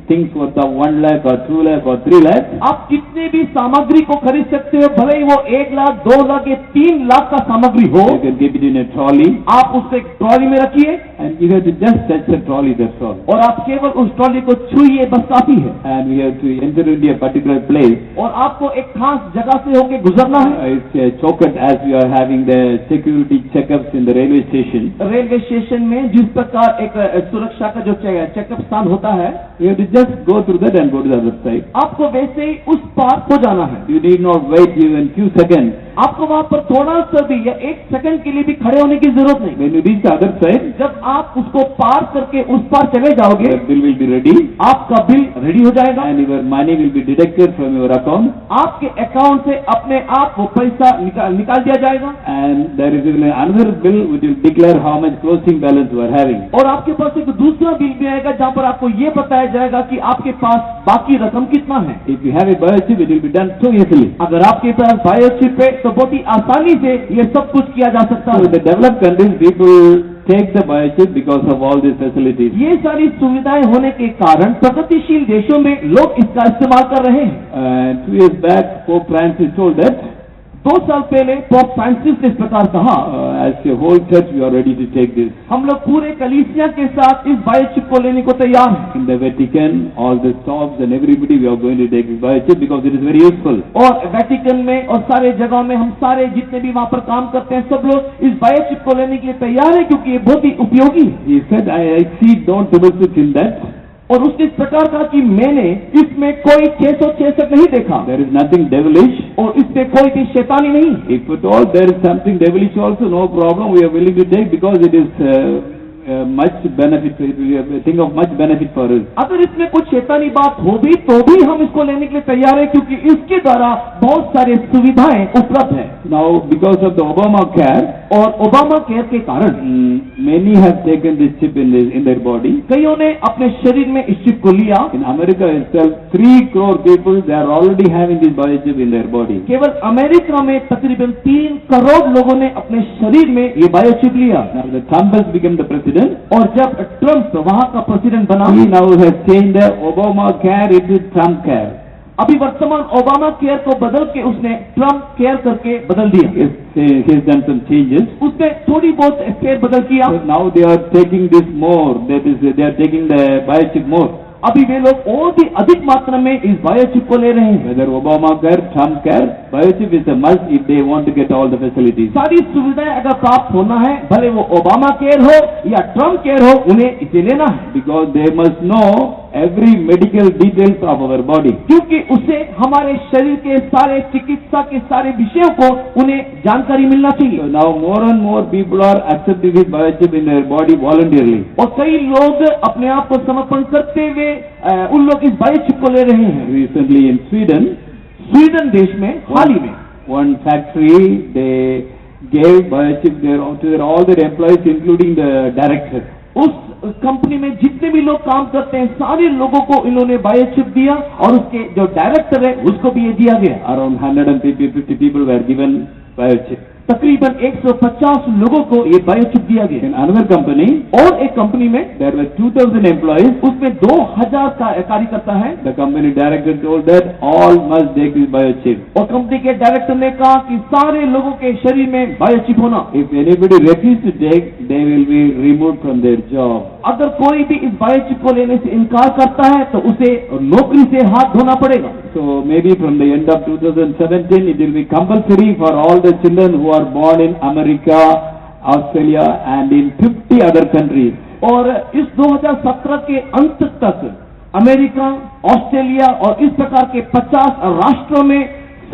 things worth of 1 lakh or 2 lakh or 3 lakh. आप कितने भी सामग्री को खरीद सकते हो, भले ही वो 1 लाख 2 लाख या 3 लाख का सामग्री हो। You can keep it in a trolley आप उसको एक ट्रॉली में रखिए and you have to just touch the trolley, that's all. और आप केवल उस ट्रॉली को छुइए, बस काफी है। And we have to enter into a particular place. और आपको एक खास जगह से होके गुजरना है। It's choked as we are having the security checkups in the railway station. Railway station में जिस प्रकार एक सुरक्षा का जो चेकअप स्थान होता है, You have to just go through that and go to the other side. आपको वैसे ही उस पार हो जाना है। You need not wait even few seconds. आपको वहाँ पर थोड़ा सा भी या 1 सेकंड के लिए भी खड़े होने की जरूरत नहीं। When you reach the other side, जब आप उसको पार करके उस पार चले जाओगे, your bill will be ready आपका बिल रेडी हो जाएगा and your money will be deducted from your account. आपके अकाउंट से अपने आप वो पैसा निकाल दिया जाएगा And there is even another bill which will declare how much closing balance you are having. और आपके पास एक दूसरा बिल भी आएगा जहाँ पर आपको ये बताया जाएगा कि आपके पास बाकी रकम कितना है। If you have a biochip, it will be done so easily. अगर आपके पास बायोचिप है तो बहुत ही आसानी से ये सब कुछ किया जा सकता So है। the developed countries, people take the biochip because of all these facilities. ये सारी सुविधाएं होने के कारण प्रगतिशील देशों में लोग इसका इस्तेमाल कर रहे हैं। 2 years back, Pope Francis told that 2 साल पहले पोप फ्रांसिस ने इस प्रकार कहा, as a whole church, we are ready to take this. हम लोग पूरे कलीसिया के साथ इस बायोचिप को लेने को तैयार हैं। In the Vatican, all the stops and everybody, we are going to take this biochip because it is very useful. और वेटिकन में और सारे जगहों में हम सारे जितने भी वहाँ पर काम करते हैं सब लोग इस बायोचिप को लेने के लिए तैयार हैं क्योंकि ये बहुत ही उपयोगी है। He said, I see no troubles in that. और उसने इस प्रकार कहा कि मैंने इसमें कोई 666 नहीं देखा There is nothing devilish. और इसमें कोई भी शैतानी नहीं। If at all there is something devilish also, no problem, we are willing to take because it is much benefit, it will be a thing of much benefit for us. अगर इसमें कुछ शैतानी बात हो भी तो भी हम इसको लेने के लिए तैयार हैं क्योंकि इसके द्वारा बहुत सारे सुविधाएं उपलब्ध हैं। Now, because of the Obamacare, और ओबामा केयर के कारण many have taken this chip in their body. कईयों ने अपने शरीर में इस चिप को लिया। In America itself, 3 crore people, they are already having this biochip in their body. केवल अमेरिका में तकरीबन 3 करोड़ लोगों ने अपने शरीर में ये बायोचिप लिया। Now, the Trump has become the president. और जब ट्रंप वहां का प्रेसिडेंट बना, He now has changed the Obamacare into Trump care. अभी वर्तमान ओबामा केयर को बदल के उसने ट्रंप केयर करके बदल दिया। He has done some changes. उसने थोड़ी बहुत फेर बदल किया। So now they are taking this more. That is, they are taking the biochip more. अभी वे लोग और भी अधिक मात्रा में इस बायोचिप को ले रहे हैं। Whether Obamacare, Trump care, biochip is a must if they want to get all the facilities. सारी सुविधाएं अगर प्राप्त होना है, भले वो ओबामा केयर हो या ट्रंप केयर हो, उन्हें इसे लेना है। Because they must know every medical details of our body. क्योंकि उसे हमारे शरीर के सारे चिकित्सा के सारे विषयों को उन्हें जानकारी मिलना So चाहिए। now more and more people are accepting this biochip in their body voluntarily. और कई लोग अपने आप को समर्पण करते हुए उन लोग इस बायोचिप को ले रहे हैं। Recently in Sweden, स्वीडन देश में हाल ही में one factory, they gave biochip to all their employees, including the director. उस कंपनी में जितने भी लोग काम करते हैं सारे लोगों को इन्होंने बायोचिप दिया और उसके जो डायरेक्टर है उसको भी ये दिया गया। Around 150 people were given biochip. तकरीबन 150 लोगों को ये बायोचिप दिया गया। In another company, और एक कंपनी में there were 2,000 employees. उसमें 2000 कार्यकर्ता है। The company director told that all must take this biochip. और कंपनी के डायरेक्टर ने कहा कि सारे लोगों के शरीर में बायोचिप होना। If anybody refuses to take, they will be removed from their job. अगर कोई भी इस बायोचिप को लेने से इनकार करता है तो उसे नौकरी से हाथ धोना पड़ेगा। So maybe from the end of 2017, it will be compulsory for all the children who are born in America, Australia and in 50 other countries. और इस 2017 के अंत तक अमेरिका, ऑस्ट्रेलिया और इस प्रकार के 50 राष्ट्रों में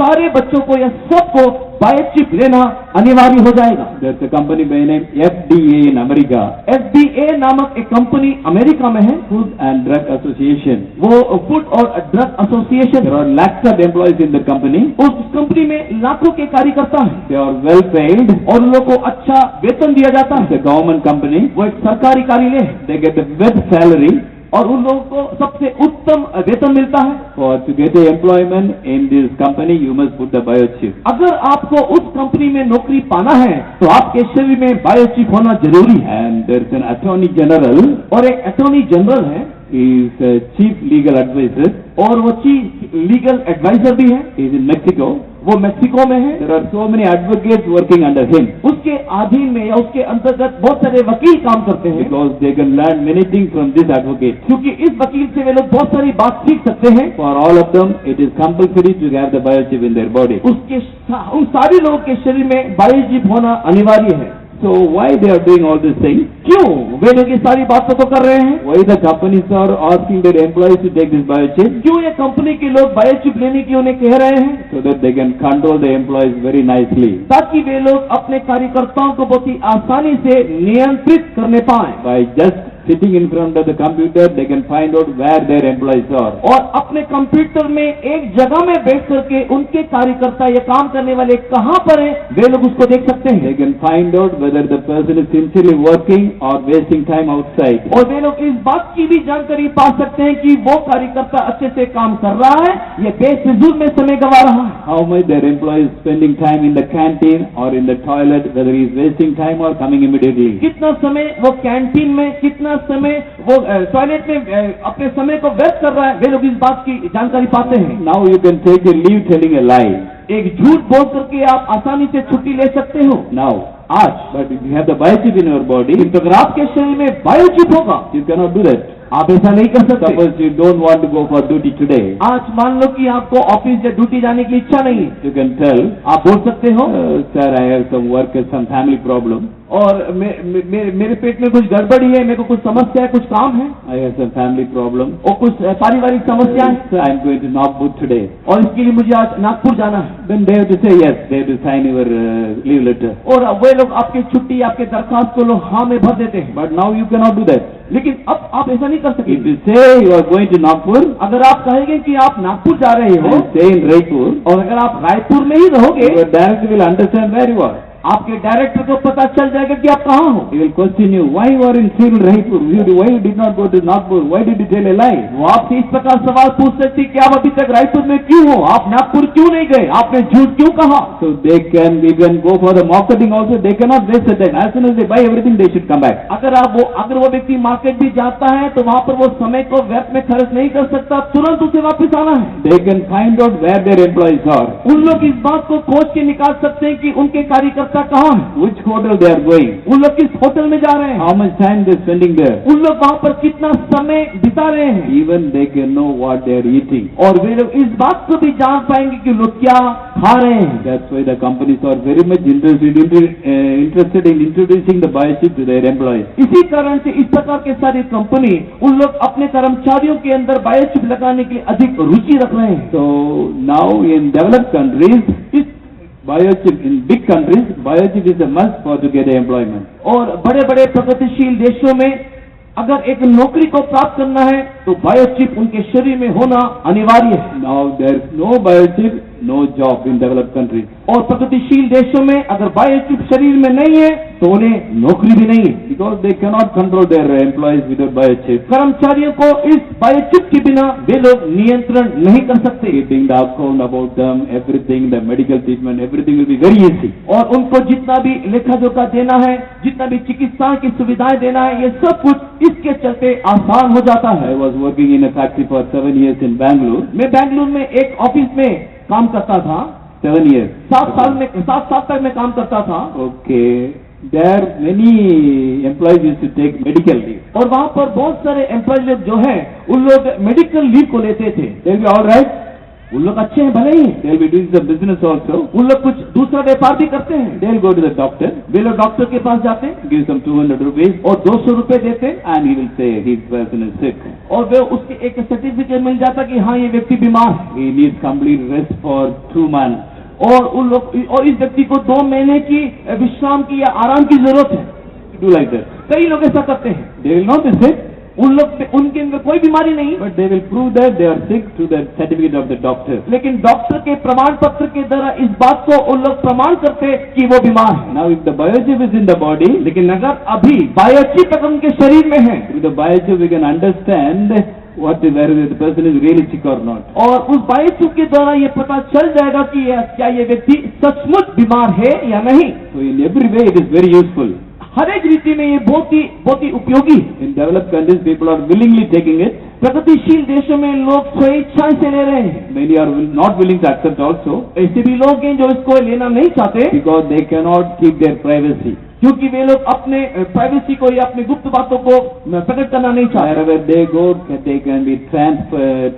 सारे बच्चों को या सबको बायोचिप लेना अनिवार्य हो जाएगा। There's a company by name FDA in America. FDA नामक एक कंपनी अमेरिका में है, Food and Drug Association. वो फूड और drug association. There are lakhs of employees in the company. उस कंपनी में लाखों के कार्यकर्ता हैं They are well paid. और उन लोगों को अच्छा वेतन दिया जाता It's है। a government company. वो एक सरकारी कार्यालय है They get the best salary. और उन लोगों को सबसे उत्तम वेतन मिलता है। For to get the employment in this company, you must put the biochip. अगर आपको उस कंपनी में नौकरी पाना है तो आपके शरीर में बायोचिप होना जरूरी है। And there's an attorney general. और एक अटॉर्नी जनरल है He is a chief legal advisor. और वो चीफ लीगल एडवाइजर भी है। He is in Mexico. वो मेक्सिको में है। There are so many advocates working under him उसके अधीन में या उसके अंतर्गत बहुत सारे वकील काम करते हैं because they can learn many things from this advocate. क्योंकि इस वकील से वे लोग बहुत सारी बात सीख सकते हैं। For all of them, it is compulsory to have the biochip in their body. उन सारे लोगों के शरीर में बायोचिप होना अनिवार्य है। So why they are doing all these things? क्यों वे लोग ये सारी बातों को कर रहे हैं? Why the companies are asking their employees to take this biochip? क्यों ये कंपनी के लोग बायोचिप लेने की उन्हें कह रहे हैं? So that they can control the employees very nicely. ताकि वे लोग अपने कार्यकर्ताओं को बहुत ही आसानी से नियंत्रित करने पाएं। By just sitting in front of the computer, they can find out where their employees are. और अपने कंप्यूटर में एक जगह में बैठ करके उनके कार्यकर्ता या काम करने वाले कहाँ पर हैं, वे लोग उसको देख सकते They हैं। can find out whether the person is sincerely working or wasting time outside. और वे लोग इस बात की भी जानकारी पा सकते हैं कि वो कार्यकर्ता अच्छे से काम कर रहा है या बेफिजूल में समय गंवा रहा है। How much their employees spending time in the canteen or in the toilet, whether he is wasting time or coming immediately. कितना समय वो कैंटीन में, कितना समय वो टॉयलेट में अपने समय को व्यर्थ कर रहा है, वे लोग इस बात की जानकारी पाते हैं। Now you can take a leave telling a lie. एक झूठ बोल करके आप आसानी से छुट्टी ले सकते हो Now, आज। but if you have the biochip in your body, किंतु अगर आपके शरीर में बायोचिप होगा, you cannot do that. आप ऐसा नहीं कर सकते। Suppose you don't want to go for duty today, आज मान लो कि आपको ऑफिस या ड्यूटी जाने की इच्छा नहीं है, you can tell, आप बोल सकते हो sir, I have some work and some family problem. और मेरे पेट में कुछ गड़बड़ी है, मेरे को कुछ समस्या है, कुछ काम है I have some family problem. और कुछ पारिवारिक समस्या है, So I am going to Nagpur today. और इसके लिए मुझे आज नागपुर जाना है। Then they have to say yes, they have to sign your leave letter. और वे लोग आपकी छुट्टी, आपके दरखास्त को लोग हाँ में भर देते हैं। But now you cannot do that. लेकिन अब आप ऐसा नहीं कर If सकेंगे। you say you are going to Nagpur अगर आप कहेंगे कि आप नागपुर जा रहे हो and stay in Raipur, और अगर आप रायपुर में ही रहोगे, your director will understand where you are. आपके डायरेक्टर को पता चल जाएगा कि आप कहाँ हो। He will question you, why you are in still Raipur? Why you did not go to Nagpur? Why did you tell a lie? वो आपसे इस प्रकार सवाल पूछ सकते कि आप अभी तक रायपुर में क्यों हो, आप नागपुर क्यों नहीं गए, आपने झूठ क्यों कहा। So they can even go for the marketing also. They cannot waste the time. As soon as they buy everything, they should come back. अगर वो व्यक्ति मार्केट भी जाता है तो वहाँ पर वो समय को व्यर्थ में खर्च नहीं कर सकता, तुरंत उसे वापस आना है। They can find out where their employees are, उन लोग इस बात को खोज के निकाल सकते हैं कि उनके कार्यकर्ता कहाँ हैं, which hotel they are going, उन लोग किस होटल में जा रहे हैं, how much time they are spending there. उन लोग वहाँ पर कितना समय बिता रहे हैं, Even they can know what they are eating. और वे लोग इस बात को भी जान पाएंगे कि लोग क्या खा रहे हैं। That's why the companies are very much interested in introducing the biochip to their employees. इसी कारण से इस प्रकार के सारी कंपनी उन लोग अपने कर्मचारियों के अंदर बायोचिप लगाने के लिए अधिक रुचि रख रहे हैं। So now in developed countries, biochip in big countries, biochip is a must for to get employment. और बड़े बड़े प्रगतिशील देशों में अगर एक नौकरी को प्राप्त करना है तो बायोचिप उनके शरीर में होना अनिवार्य है। Now there is no biochip, no job in developed countries. और प्रगतिशील देशों में अगर बायोचिप शरीर में नहीं है तो उन्हें नौकरी भी नहीं है, Because they cannot control their employees without biochip. कर्मचारियों को इस बायोचिप के बिना वे लोग नियंत्रण नहीं कर सकते, Getting the account about them, everything, the medical treatment, everything will be very easy. और उनको जितना भी लेखा जोखा देना है, जितना भी चिकित्सा की सुविधाएं देना है, ये सब कुछ इसके चलते आसान हो जाता I है। was working in a factory for 7 years in Bangalore. मैं बेंगलुरु में एक ऑफिस में काम करता था, 7 years. 7 साल तक मैं काम करता था। Okay. There many employees used to take medical leave. और वहाँ पर बहुत सारे एम्प्लॉय लोग जो हैं उन लोग मेडिकल लीव को लेते थे। They'll be all right. उन लोग अच्छे हैं, भले ही They'll be doing some business also. उन लोग कुछ दूसरा व्यापार भी करते हैं। They'll go to the doctor, वे लोग डॉक्टर के पास जाते give some 200 rupees, और 200 रुपए देते and he will say his person is sick. और वे उसके एक सर्टिफिकेट मिल जाता कि हाँ ये व्यक्ति बीमार है। He needs complete rest for 2 months. और उन लोग और इस व्यक्ति को 2 महीने की विश्राम की या आराम की जरूरत है। Do like that. कई लोग ऐसा करते हैं। They will not be sick, उनके अंदर कोई बीमारी नहीं, but they will prove that they are sick through the certificate of the doctor. लेकिन डॉक्टर के प्रमाण पत्र के द्वारा इस बात को उन लोग प्रमाण करते कि वो बीमार है। Now if the biochip is in the body, लेकिन अगर अभी बायोचिप अगर उनके शरीर में है through the biochip we can understand whether the person is really sick or not. और उस बायोचिप के द्वारा ये पता चल जाएगा कि क्या ये व्यक्ति सचमुच बीमार है या नहीं। So in every way it is very useful. हर एक रीति में ये बहुत ही उपयोगी है। In developed countries people are willingly taking it. प्रगतिशील देशों में लोग स्वेच्छा से ले रहे हैं। Many are not willing to accept also ऐसे भी लोग हैं जो इसको लेना नहीं चाहते because they cannot keep their privacy. क्योंकि वे लोग अपने प्राइवेसी को या अपनी गुप्त बातों को प्रकट करना नहीं चाहते। Wherever they go, they can be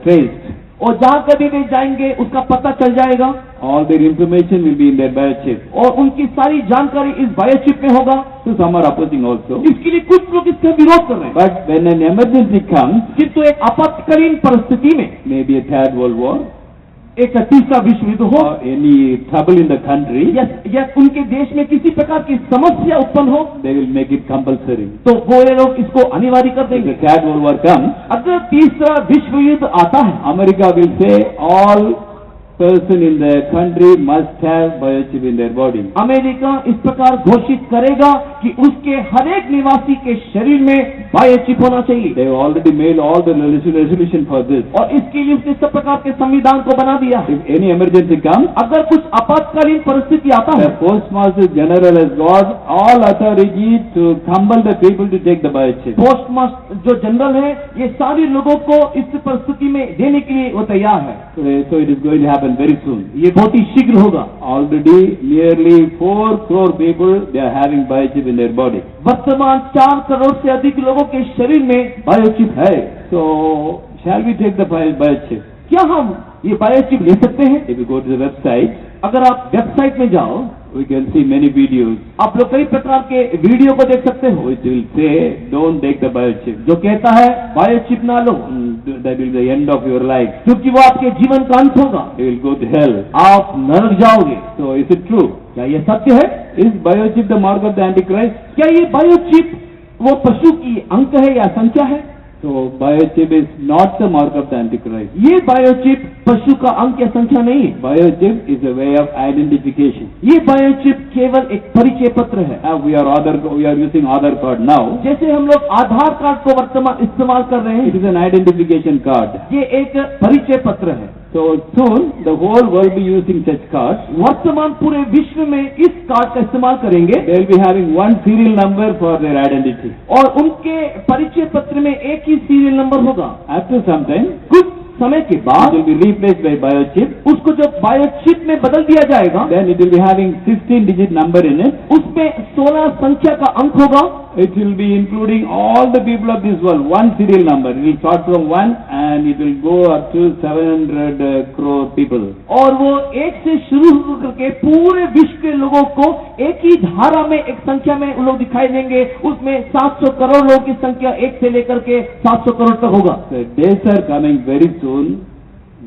traced. और जहाँ कभी वे जाएंगे उसका पता चल जाएगा। All their information will be in their biochip. और उनकी सारी जानकारी इस बायोचिप में होगा। So some are opposing also. इसके लिए कुछ लोग इसका विरोध कर रहे हैं। But when an emergency comes, किंतु एक आपातकालीन परिस्थिति में, maybe a third world war, एक तीसरा विश्व युद्ध हो, or any trouble in the country, या उनके देश में किसी प्रकार की समस्या उत्पन्न हो, they will make it compulsory. तो वो लोग इसको अनिवार्य कर If देंगे। the third world war comes, अगर तीसरा विश्व युद्ध आता है, America will say all person in the country must have biochip in their body. America इस प्रकार घोषित करेगा कि उसके हर एक निवासी के शरीर में बायोचिप होना चाहिए, They have already made all the resolution for this. और इसके लिए उसने सब प्रकार के संविधान को बना दिया है। If any emergency comes, अगर कुछ आपातकालीन परिस्थिति आता the है, Postmaster General has got all authority to compel the people to take the biochip. Postmaster जो जनरल है, ये सारे लोगों को इस परिस्थिति में देने के लिए वो तैयार है। So it is going to happen very soon. ये बहुत ही शीघ्र होगा। Already nearly 4 crore people, they are having biochip in their body. वर्तमान 4 करोड़ से अधिक लोगों के शरीर में बायोचिप है। So shall we take the biochip? क्या हम ये बायोचिप ले सकते हैं? If you go to the website, अगर आप वेबसाइट में जाओ, we can see many videos आप लोग कई प्रकार के वीडियो को देख सकते हो, which will say, don't take the biochip. जो कहता है बायोचिप ना लो, That will be the end of your life. क्योंकि वो आपके जीवन का अंत होगा, You will go to hell. आप नरक जाओगे। So is it true? क्या ये सत्य है? Is biochip the mark of the Antichrist? क्या ये बायोचिप वो पशु की अंक है या संख्या है? So biochip is not the mark of the Antichrist. ये बायोचिप पशु का अंक या संख्या नहीं है। Biochip is a way of identification. ये बायोचिप केवल एक परिचय पत्र है। Now we are using Aadhaar card now. जैसे हम लोग आधार कार्ड को वर्तमान इस्तेमाल कर रहे It हैं, is an identification card. ये एक परिचय पत्र है। So soon the whole world will be using such cards. वर्तमान पूरे विश्व में इस कार्ड का इस्तेमाल करेंगे They will be having one serial number for their identity. और उनके परिचय पत्र में एक ही सीरियल नंबर होगा। After some time, कुछ समय के it बाद will be replaced by biochip. उसको जब बायोचिप में बदल दिया जाएगा, Then it will be having 16-digit number in it. उसमें 16 संख्या का अंक होगा। It will be including all the people of this world, one serial number. It will start from 1 and it will go up to 700 crore people. और वो एक से शुरू करके पूरे विश्व के लोगों को एक ही धारा में एक संख्या में उन लोग दिखाई देंगे। उसमें 700 करोड़ लोगों की संख्या एक से लेकर के 700 करोड़ तक होगा। The days are coming very soon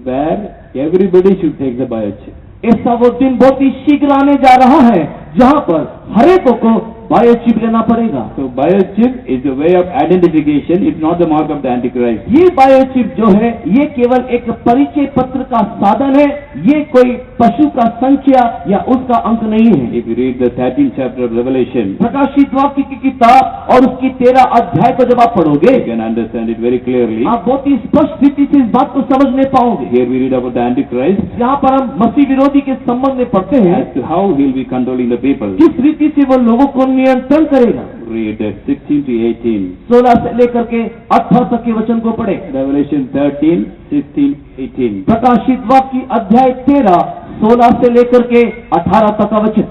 where everybody should take the biochip. ऐसा वो दिन बहुत ही शीघ्र आने जा रहा है जहां पर हर एक को बायोचिप लेना पड़ेगा। So biochip is a way of identification. It's not the mark of the Antichrist. ये बायोचिप जो है, ये केवल एक परिचय पत्र का साधन है, ये कोई पशु का संख्या या उसका अंक नहीं है। If you read the 13th chapter of Revelation, प्रकाशित वाक्य की किताब और उसकी 13 अध्याय को जब आप पढ़ोगे, you can understand it very clearly. आप बहुत ही स्पष्ट रीति से इस बात को समझने पाओगे। Here we read about the Antichrist, यहाँ पर हम मसीह विरोधी के संबंध में पढ़ते हैं, as to how he will be controlling the people. किस रीति से वो लोगों को नियंत्रण करेगा। Read 16 to 18. 16 से लेकर के 18 तक के वचन को पढ़े। Revelation 13, 16, 18. प्रकाशित वाक्य अध्याय 13, 16 से लेकर के 18 तक का वचन।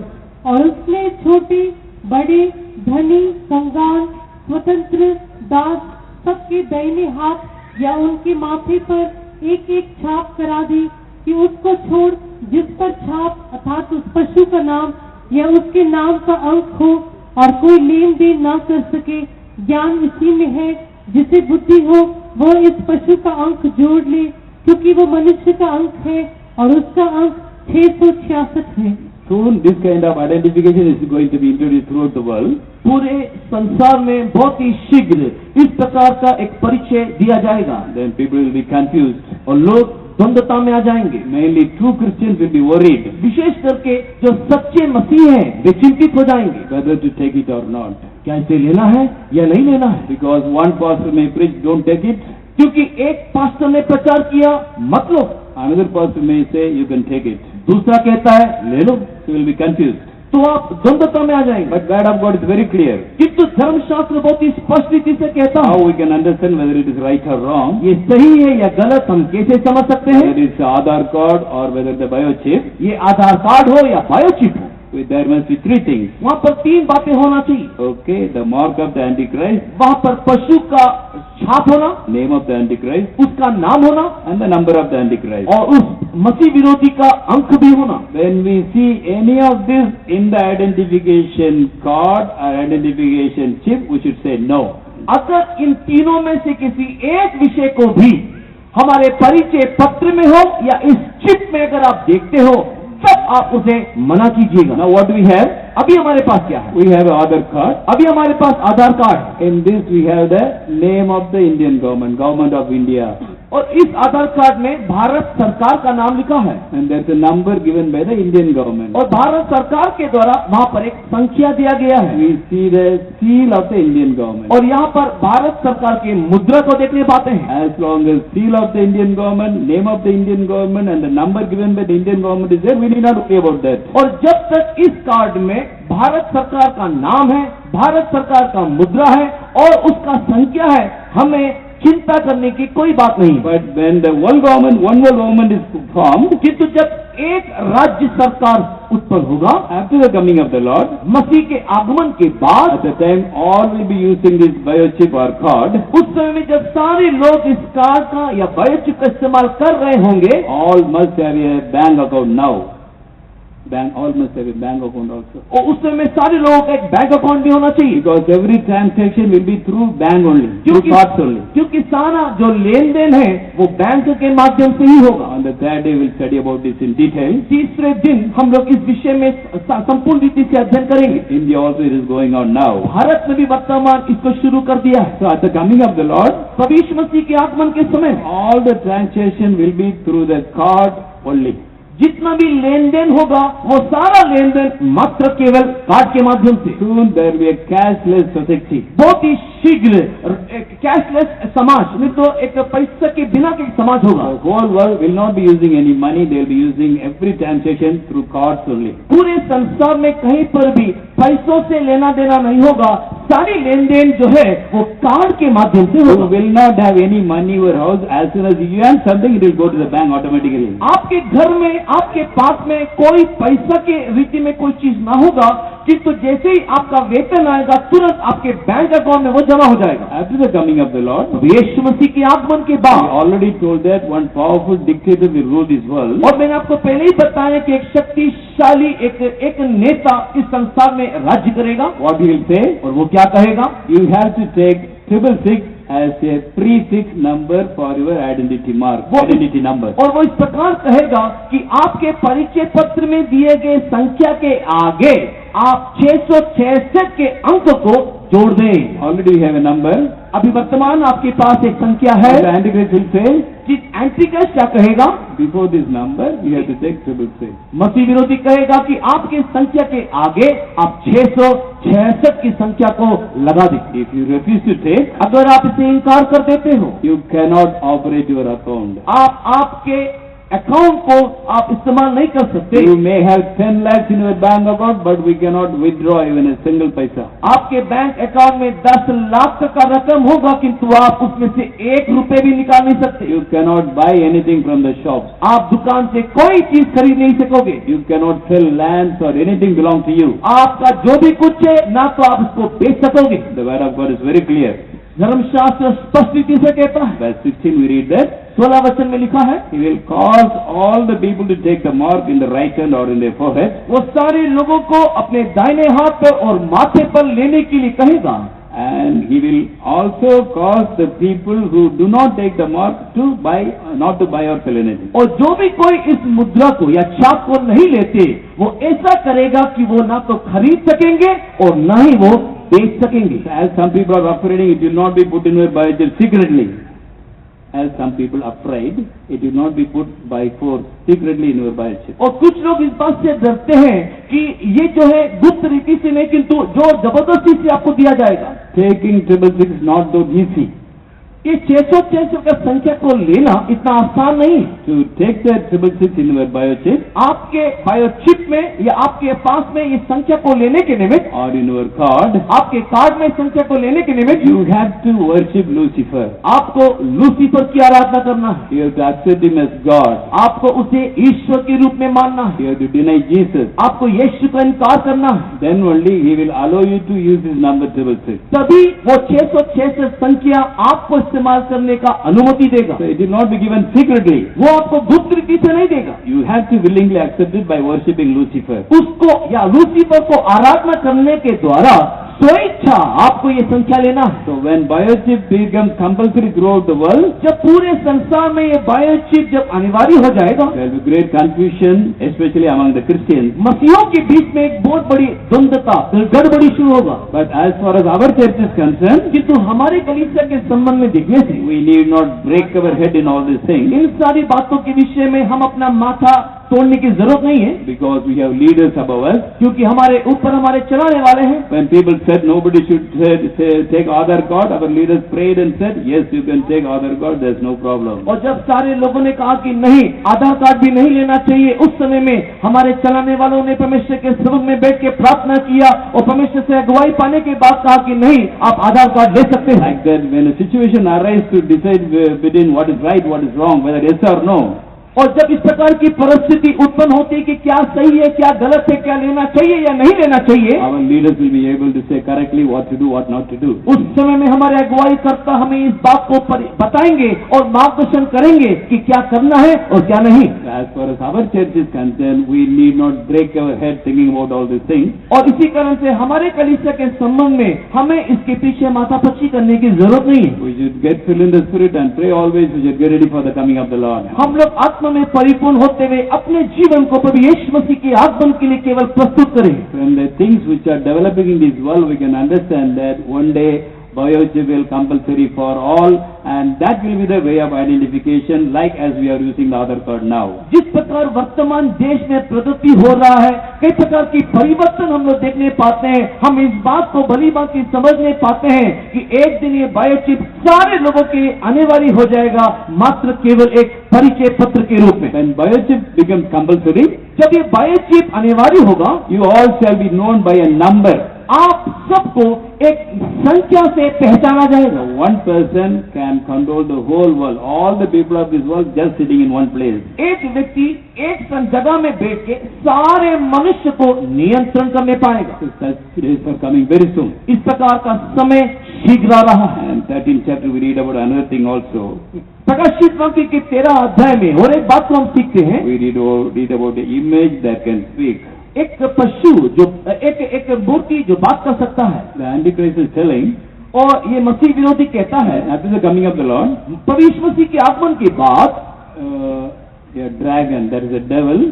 और उसने छोटे बड़े धनी कंगाल स्वतंत्र दास सबके दाहिने हाथ या उनके माथे पर एक एक छाप करा दी कि उसको छोड़ जिस पर छाप अर्थात उस पशु का नाम या उसके नाम का अंक हो और कोई लेन देन ना कर सके। ज्ञान इसी में है, जिसे बुद्धि हो वो इस पशु का अंक जोड़ ले, क्योंकि वो मनुष्य का अंक है और उसका अंक 666 है। Soon this kind of identification is going to be introduced throughout the world. पूरे संसार में बहुत ही शीघ्र इस प्रकार का एक परिचय दिया जाएगा। Then people will be confused. और लोग द्वंद्वता में आ जाएंगे। Mainly true Christians will be worried विशेष करके जो सच्चे मसीह हैं वे चिंतित हो जाएंगे, whether to take it or not. क्या इसे लेना है या नहीं लेना है। Because one pastor may preach, don't take it. क्योंकि एक पास्टर ने प्रचार किया मत लो, Another pastor may say, you can take it. दूसरा कहता है ले लो, So you will be confused. तो आप द्वंद्वता में आ जाएंगे। But word of God is very clear. किंतु धर्मशास्त्र बहुत ही स्पष्ट रीति से कहता How है we can understand whether it is right or wrong, ये सही है या गलत हम कैसे समझ सकते whether हैं। it is Aadhaar card or whether the biochip. ये आधार कार्ड हो या बायोचिप हो, There must be three things. वहाँ पर 3 बातें होना चाहिए। Okay, the mark of the Antichrist, वहाँ पर पशु का छाप होना, name of the Antichrist, उसका नाम होना and the number of the Antichrist. और उस मसीह विरोधी का अंक भी होना। When we see any of this in the identification card or identification chip, we should say no. अगर इन तीनों में से किसी एक विषय को भी हमारे परिचय पत्र में हो या इस चिप में अगर आप देखते हो, तब आप उसे मना कीजिएगा। Now what we have? अभी हमारे पास क्या है? We have an Aadhaar card. अभी हमारे पास आधार कार्ड है। In this we have the name of the Indian government, government of India. और इस आधार कार्ड में भारत सरकार का नाम लिखा है and there's a number given by the Indian government. और भारत सरकार के द्वारा वहाँ पर एक संख्या दिया गया है We see the seal of the Indian government. और यहाँ पर भारत सरकार की मुद्रा को देखने पाते हैं। As long as seal of the Indian government, name of the Indian government and the number given by the Indian government is there, we need not worry about that. और जब तक इस कार्ड में भारत सरकार का नाम है, भारत सरकार का मुद्रा है और उसका संख्या है, हमें चिंता करने की कोई बात नहीं। But when the one world government is formed, किंतु जब एक राज्य सरकार उत्पन्न होगा after the coming of the Lord, मसीह के आगमन के बाद, at the time all will be using this biochip or card, उस समय में जब सारे लोग इस कार्ड का या बायोचिप का इस्तेमाल कर रहे होंगे, all must have a bank account now. All must have a bank account also. और उस समय में सारे लोगों का एक बैंक अकाउंट भी होना चाहिए Because every transaction will be through bank only, through cards only. क्योंकि सारा जो लेन देन है वो बैंक के माध्यम से ही होगा। On the third day we'll study about this in detail. तीसरे दिन हम लोग इस विषय में संपूर्ण रीति से अध्ययन करेंगे। India also it is going on now. Bharat में भी वर्तमान इसको शुरू कर दिया है। So at the coming of the Lord, प्रभु यीशु मसीह के आगमन के समय all the transaction will be through the card only. जितना भी लेन देन होगा वो सारा लेन देन मात्र केवल कार्ड के माध्यम से। Soon there will be a cashless society. बहुत ही शीघ्र कैशलेस समाज, नहीं तो एक पैसा के बिना के समाज होगा। The whole world will not be using any money, they will be using every transaction through cards only. पूरे संसार में कहीं पर भी पैसों से लेना देना नहीं होगा, सारी लेन देन जो है वो कार्ड के माध्यम से You होगा। will not have any money in your house. As soon as you earn something, it will go to the bank automatically. आपके घर में, आपके पास में कोई पैसा के रीति में कोई चीज ना होगा, किंतु जैसे ही आपका वेतन आएगा तुरंत आपके बैंक अकाउंट में वो जमा हो जाएगा। After the coming of the Lord, यीशु मसीह के आगमन के I बाद, already told that one powerful dictator will rule this world. और मैंने आपको पहले ही बताया कि एक शक्तिशाली एक नेता इस संसार में राज्य करेगा। What he will say? और वो क्या कहेगा? You have to take 666 as a prefix number for your identity mark, identity number. और वो इस प्रकार कहेगा कि आपके परिचय पत्र में दिए गए संख्या के आगे आप 666 के अंक को जोड़ दें। Already you have a number. अभी वर्तमान आपके पास एक संख्या है। The Antichrist will say, कि एंटीक्राइस्ट क्या कहेगा? before this number, you have to take 666. मसीह विरोधी कहेगा कि आपके संख्या के आगे आप 666 की संख्या को लगा दें। If you refuse to take, अगर आप इसे इनकार कर देते हो, you cannot operate your account. आप आपके अकाउंट को आप इस्तेमाल नहीं कर सकते। You may have 10 lakhs in your bank account, but we cannot withdraw even a single paisa. आपके बैंक अकाउंट में 10 लाख का रकम होगा, किंतु आप उसमें से 1 रुपए भी निकाल नहीं सकते। You cannot buy anything from the shops. आप दुकान से कोई चीज खरीद नहीं सकोगे। You cannot sell lands or anything belong to you. आपका जो भी कुछ है ना तो आप उसको बेच सकोगे। The word of God is very clear. धर्मशास्त्र स्पष्ट रीति से कहता है। Verse 16 we read that, 16 वचन में लिखा है, He will cause all the people to take the mark in the right hand or in their forehead, वो सारे लोगों को अपने दाहिने हाथ पर और माथे पर लेने के लिए कहेगा। and He will also cause the people who do not take the mark to buy, not to buy or sell anything. और जो भी कोई इस मुद्रा को या छाप को नहीं लेते, वो ऐसा करेगा कि वो ना तो खरीद सकेंगे और ना ही वो बेच सकेंगे। As some people are afraid, it will not be put in your budget secretly. As some people are afraid, it will not be put by force secretly in your budget. और कुछ लोग इस बात से डरते हैं कि ये जो है गुप्त रीति से नहीं, किंतु जो जबरदस्ती से आपको दिया जाएगा। Taking 666 is not so easy. ये 666 का संख्या को लेना इतना आसान नहीं। To take that 666 in your biochip, आपके बायोचिप में या आपके पास में ये संख्या को लेने के निमित्त, or in your card, आपके कार्ड में संख्या को लेने के निमित्त you have to worship Lucifer. आपको लूसीफर की आराधना करना है। You have to accept him as God. आपको उसे ईश्वर के रूप में मानना है। You have to deny Jesus. आपको यीशु का इनकार करना है। Then only he will allow you to use his number 666. तभी वो 666 संख्या आपको इस्तेमाल करने का अनुमति देगा। So it will not be given secretly. वो आपको गुप्त रीति से नहीं देगा। You have to willingly accept it by worshipping Lucifer. उसको या लूसीफर को आराधना करने के द्वारा स्वेच्छा आपको ये संख्या लेना है। So when biochip becomes compulsory throughout the world, जब पूरे संसार में ये बायोचिप जब अनिवार्य हो जाएगा, there will be great confusion, especially among the Christians. मसीहों के बीच में एक बहुत बड़ी द्वंद्वता, गड़बड़ी शुरू होगा। But as far as our church is concerned, किंतु हमारे कलीसिया के संबंध में देखने से we need not break our head in all these things, इन सारी बातों के विषय में हम अपना माथा तोड़ने की जरूरत नहीं है, because we have leaders above us. क्योंकि हमारे ऊपर हमारे चलाने वाले हैं। When people said nobody should take Aadhaar card, our leaders prayed and said, yes, you can take Aadhaar card, there's no problem. और जब सारे लोगों ने कहा कि नहीं, आधार कार्ड भी नहीं लेना चाहिए, उस समय में हमारे चलाने वालों ने परमेश्वर के समुख में बैठ के प्रार्थना किया और परमेश्वर से अगुवाई पाने के बाद कहा कि नहीं, आप आधार कार्ड ले सकते हैं। Like that, when a situation arises to decide between what is right, what is wrong, whether yes or no, और जब इस प्रकार की परिस्थिति उत्पन्न होती है कि क्या सही है, क्या गलत है, क्या लेना चाहिए या नहीं लेना चाहिए, our leaders will be able to say correctly what to do, what not to do. उस समय में हमारे अगुवाई करता हमें इस बात को बताएंगे और मार्गदर्शन करेंगे कि क्या करना है और क्या नहीं। As far as our church is concerned, we need not break our head thinking about all these things. और इसी कारण से हमारे कलीसिया के संबंध में हमें इसके पीछे माथापच्ची करने की जरूरत नहीं है। We should get filled in the Spirit and pray always. We should get ready for the coming of the Lord. हम लोग आत्मा में परिपूर्ण होते हुए अपने जीवन को प्रभु यीशु मसीह के आगमन के लिए केवल प्रस्तुत करें। From the things which are developing in this world, we can understand that one day biochip will compulsory for all, and that will be the way of identification, like as we are using the Aadhaar card now. जिस प्रकार वर्तमान देश में प्रगति हो रहा है, कई प्रकार की परिवर्तन हम लोग देखने पाते हैं, हम इस बात को भली भांति समझने पाते हैं कि एक दिन ये बायोचिप सारे लोगों के अनिवार्य हो जाएगा, मात्र केवल एक परिचय पत्र के रूप में। When biochip becomes compulsory, जब ये बायोचिप अनिवार्य होगा, you all shall be known by a number. आप सबको एक संख्या से पहचाना जाएगा। One person can control the whole world, all the people of this world just sitting in one place. एक व्यक्ति एक जगह में बैठ के सारे मनुष्य को नियंत्रण करने पाएगा। Such days are coming very soon. इस प्रकार का समय शीघ्र आ रहा है। And 13th chapter we read about another thing also. प्रकाशित वाक्य के 13 अध्याय में और एक बात को हम सीखते हैं, We read about the image that can speak. एक पशु जो एक मूर्ति जो बात कर सकता है, The Antichrist is telling, और ये मसीह विरोधी कहता है, after the coming of the Lord, प्रभु यीशु मसीह के आगमन के बाद a dragon, that is a devil,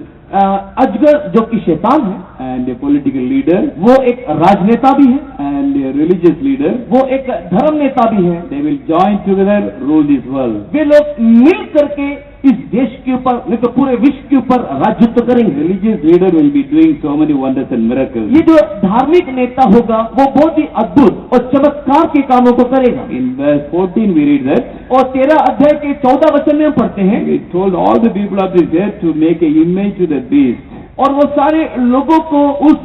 अजगर जो कि शैतान है, and a political leader, वो एक राजनेता भी है, and a religious leader, वो एक धर्म नेता भी है। they will join together, rule this world. वे लोग मिल करके इस देश के ऊपर नहीं तो पूरे विश्व के ऊपर राज्यत्व करेंगे। Religious leader will be doing so many wonders and miracles. ये जो धार्मिक नेता होगा वो बहुत ही अद्भुत और चमत्कार के कामों को करेगा। In verse 14 we read that, और 13 अध्याय के 14 वचन में हम पढ़ते हैं, he told all the people of this earth to make an image to the beast. और वो सारे लोगों को उस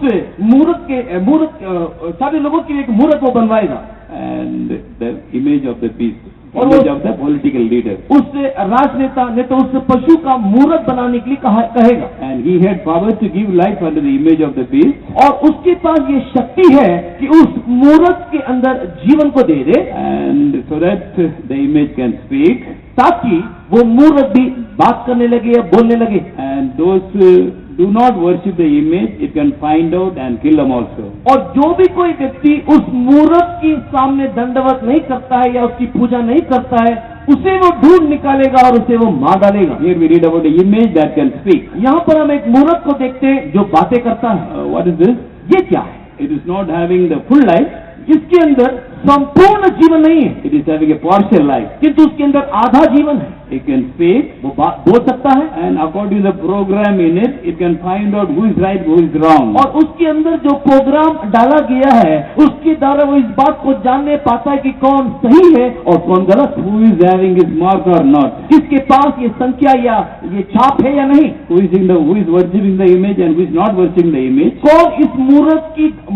सारे लोगों के लिए एक मूर्त को बनवाएगा, And the image of the beast, और image वो of the political leader. उस राजनेता ने तो उस पशु का मूर्त बनाने के लिए कहेगा, And he had power to give life under the image of the beast, और उसके पास ये शक्ति है कि उस मूर्त के अंदर जीवन को दे दे, and so that the image can speak, ताकि वो मूर्त भी बात करने लगे या बोलने लगे। and those do not worship the image, it can find out and kill them also. और जो भी कोई व्यक्ति उस मूर्त के सामने दंडवत नहीं करता है या उसकी पूजा नहीं करता है, उसे वो ढूंढ निकालेगा और उसे वो मार डालेगा। Here we read about the image that can speak. यहाँ पर हम एक मूर्त को देखते हैं जो बातें करता है। What is this? ये क्या है? It is not having the full life, इसके अंदर संपूर्ण जीवन नहीं है, it is having a partial life. किंतु उसके अंदर आधा जीवन है। It can speak, वो बोल सकता है, and according to the program in it, it can find out who is right, who is wrong. और उसके अंदर जो प्रोग्राम डाला गया है उसके द्वारा वो इस बात को जानने पाता है कि कौन सही है और कौन गलत। Who is having his mark or not? किसके पास ये संख्या या ये छाप है या नहीं, Who is worshipping the image and who is not worshipping the image? कौन इस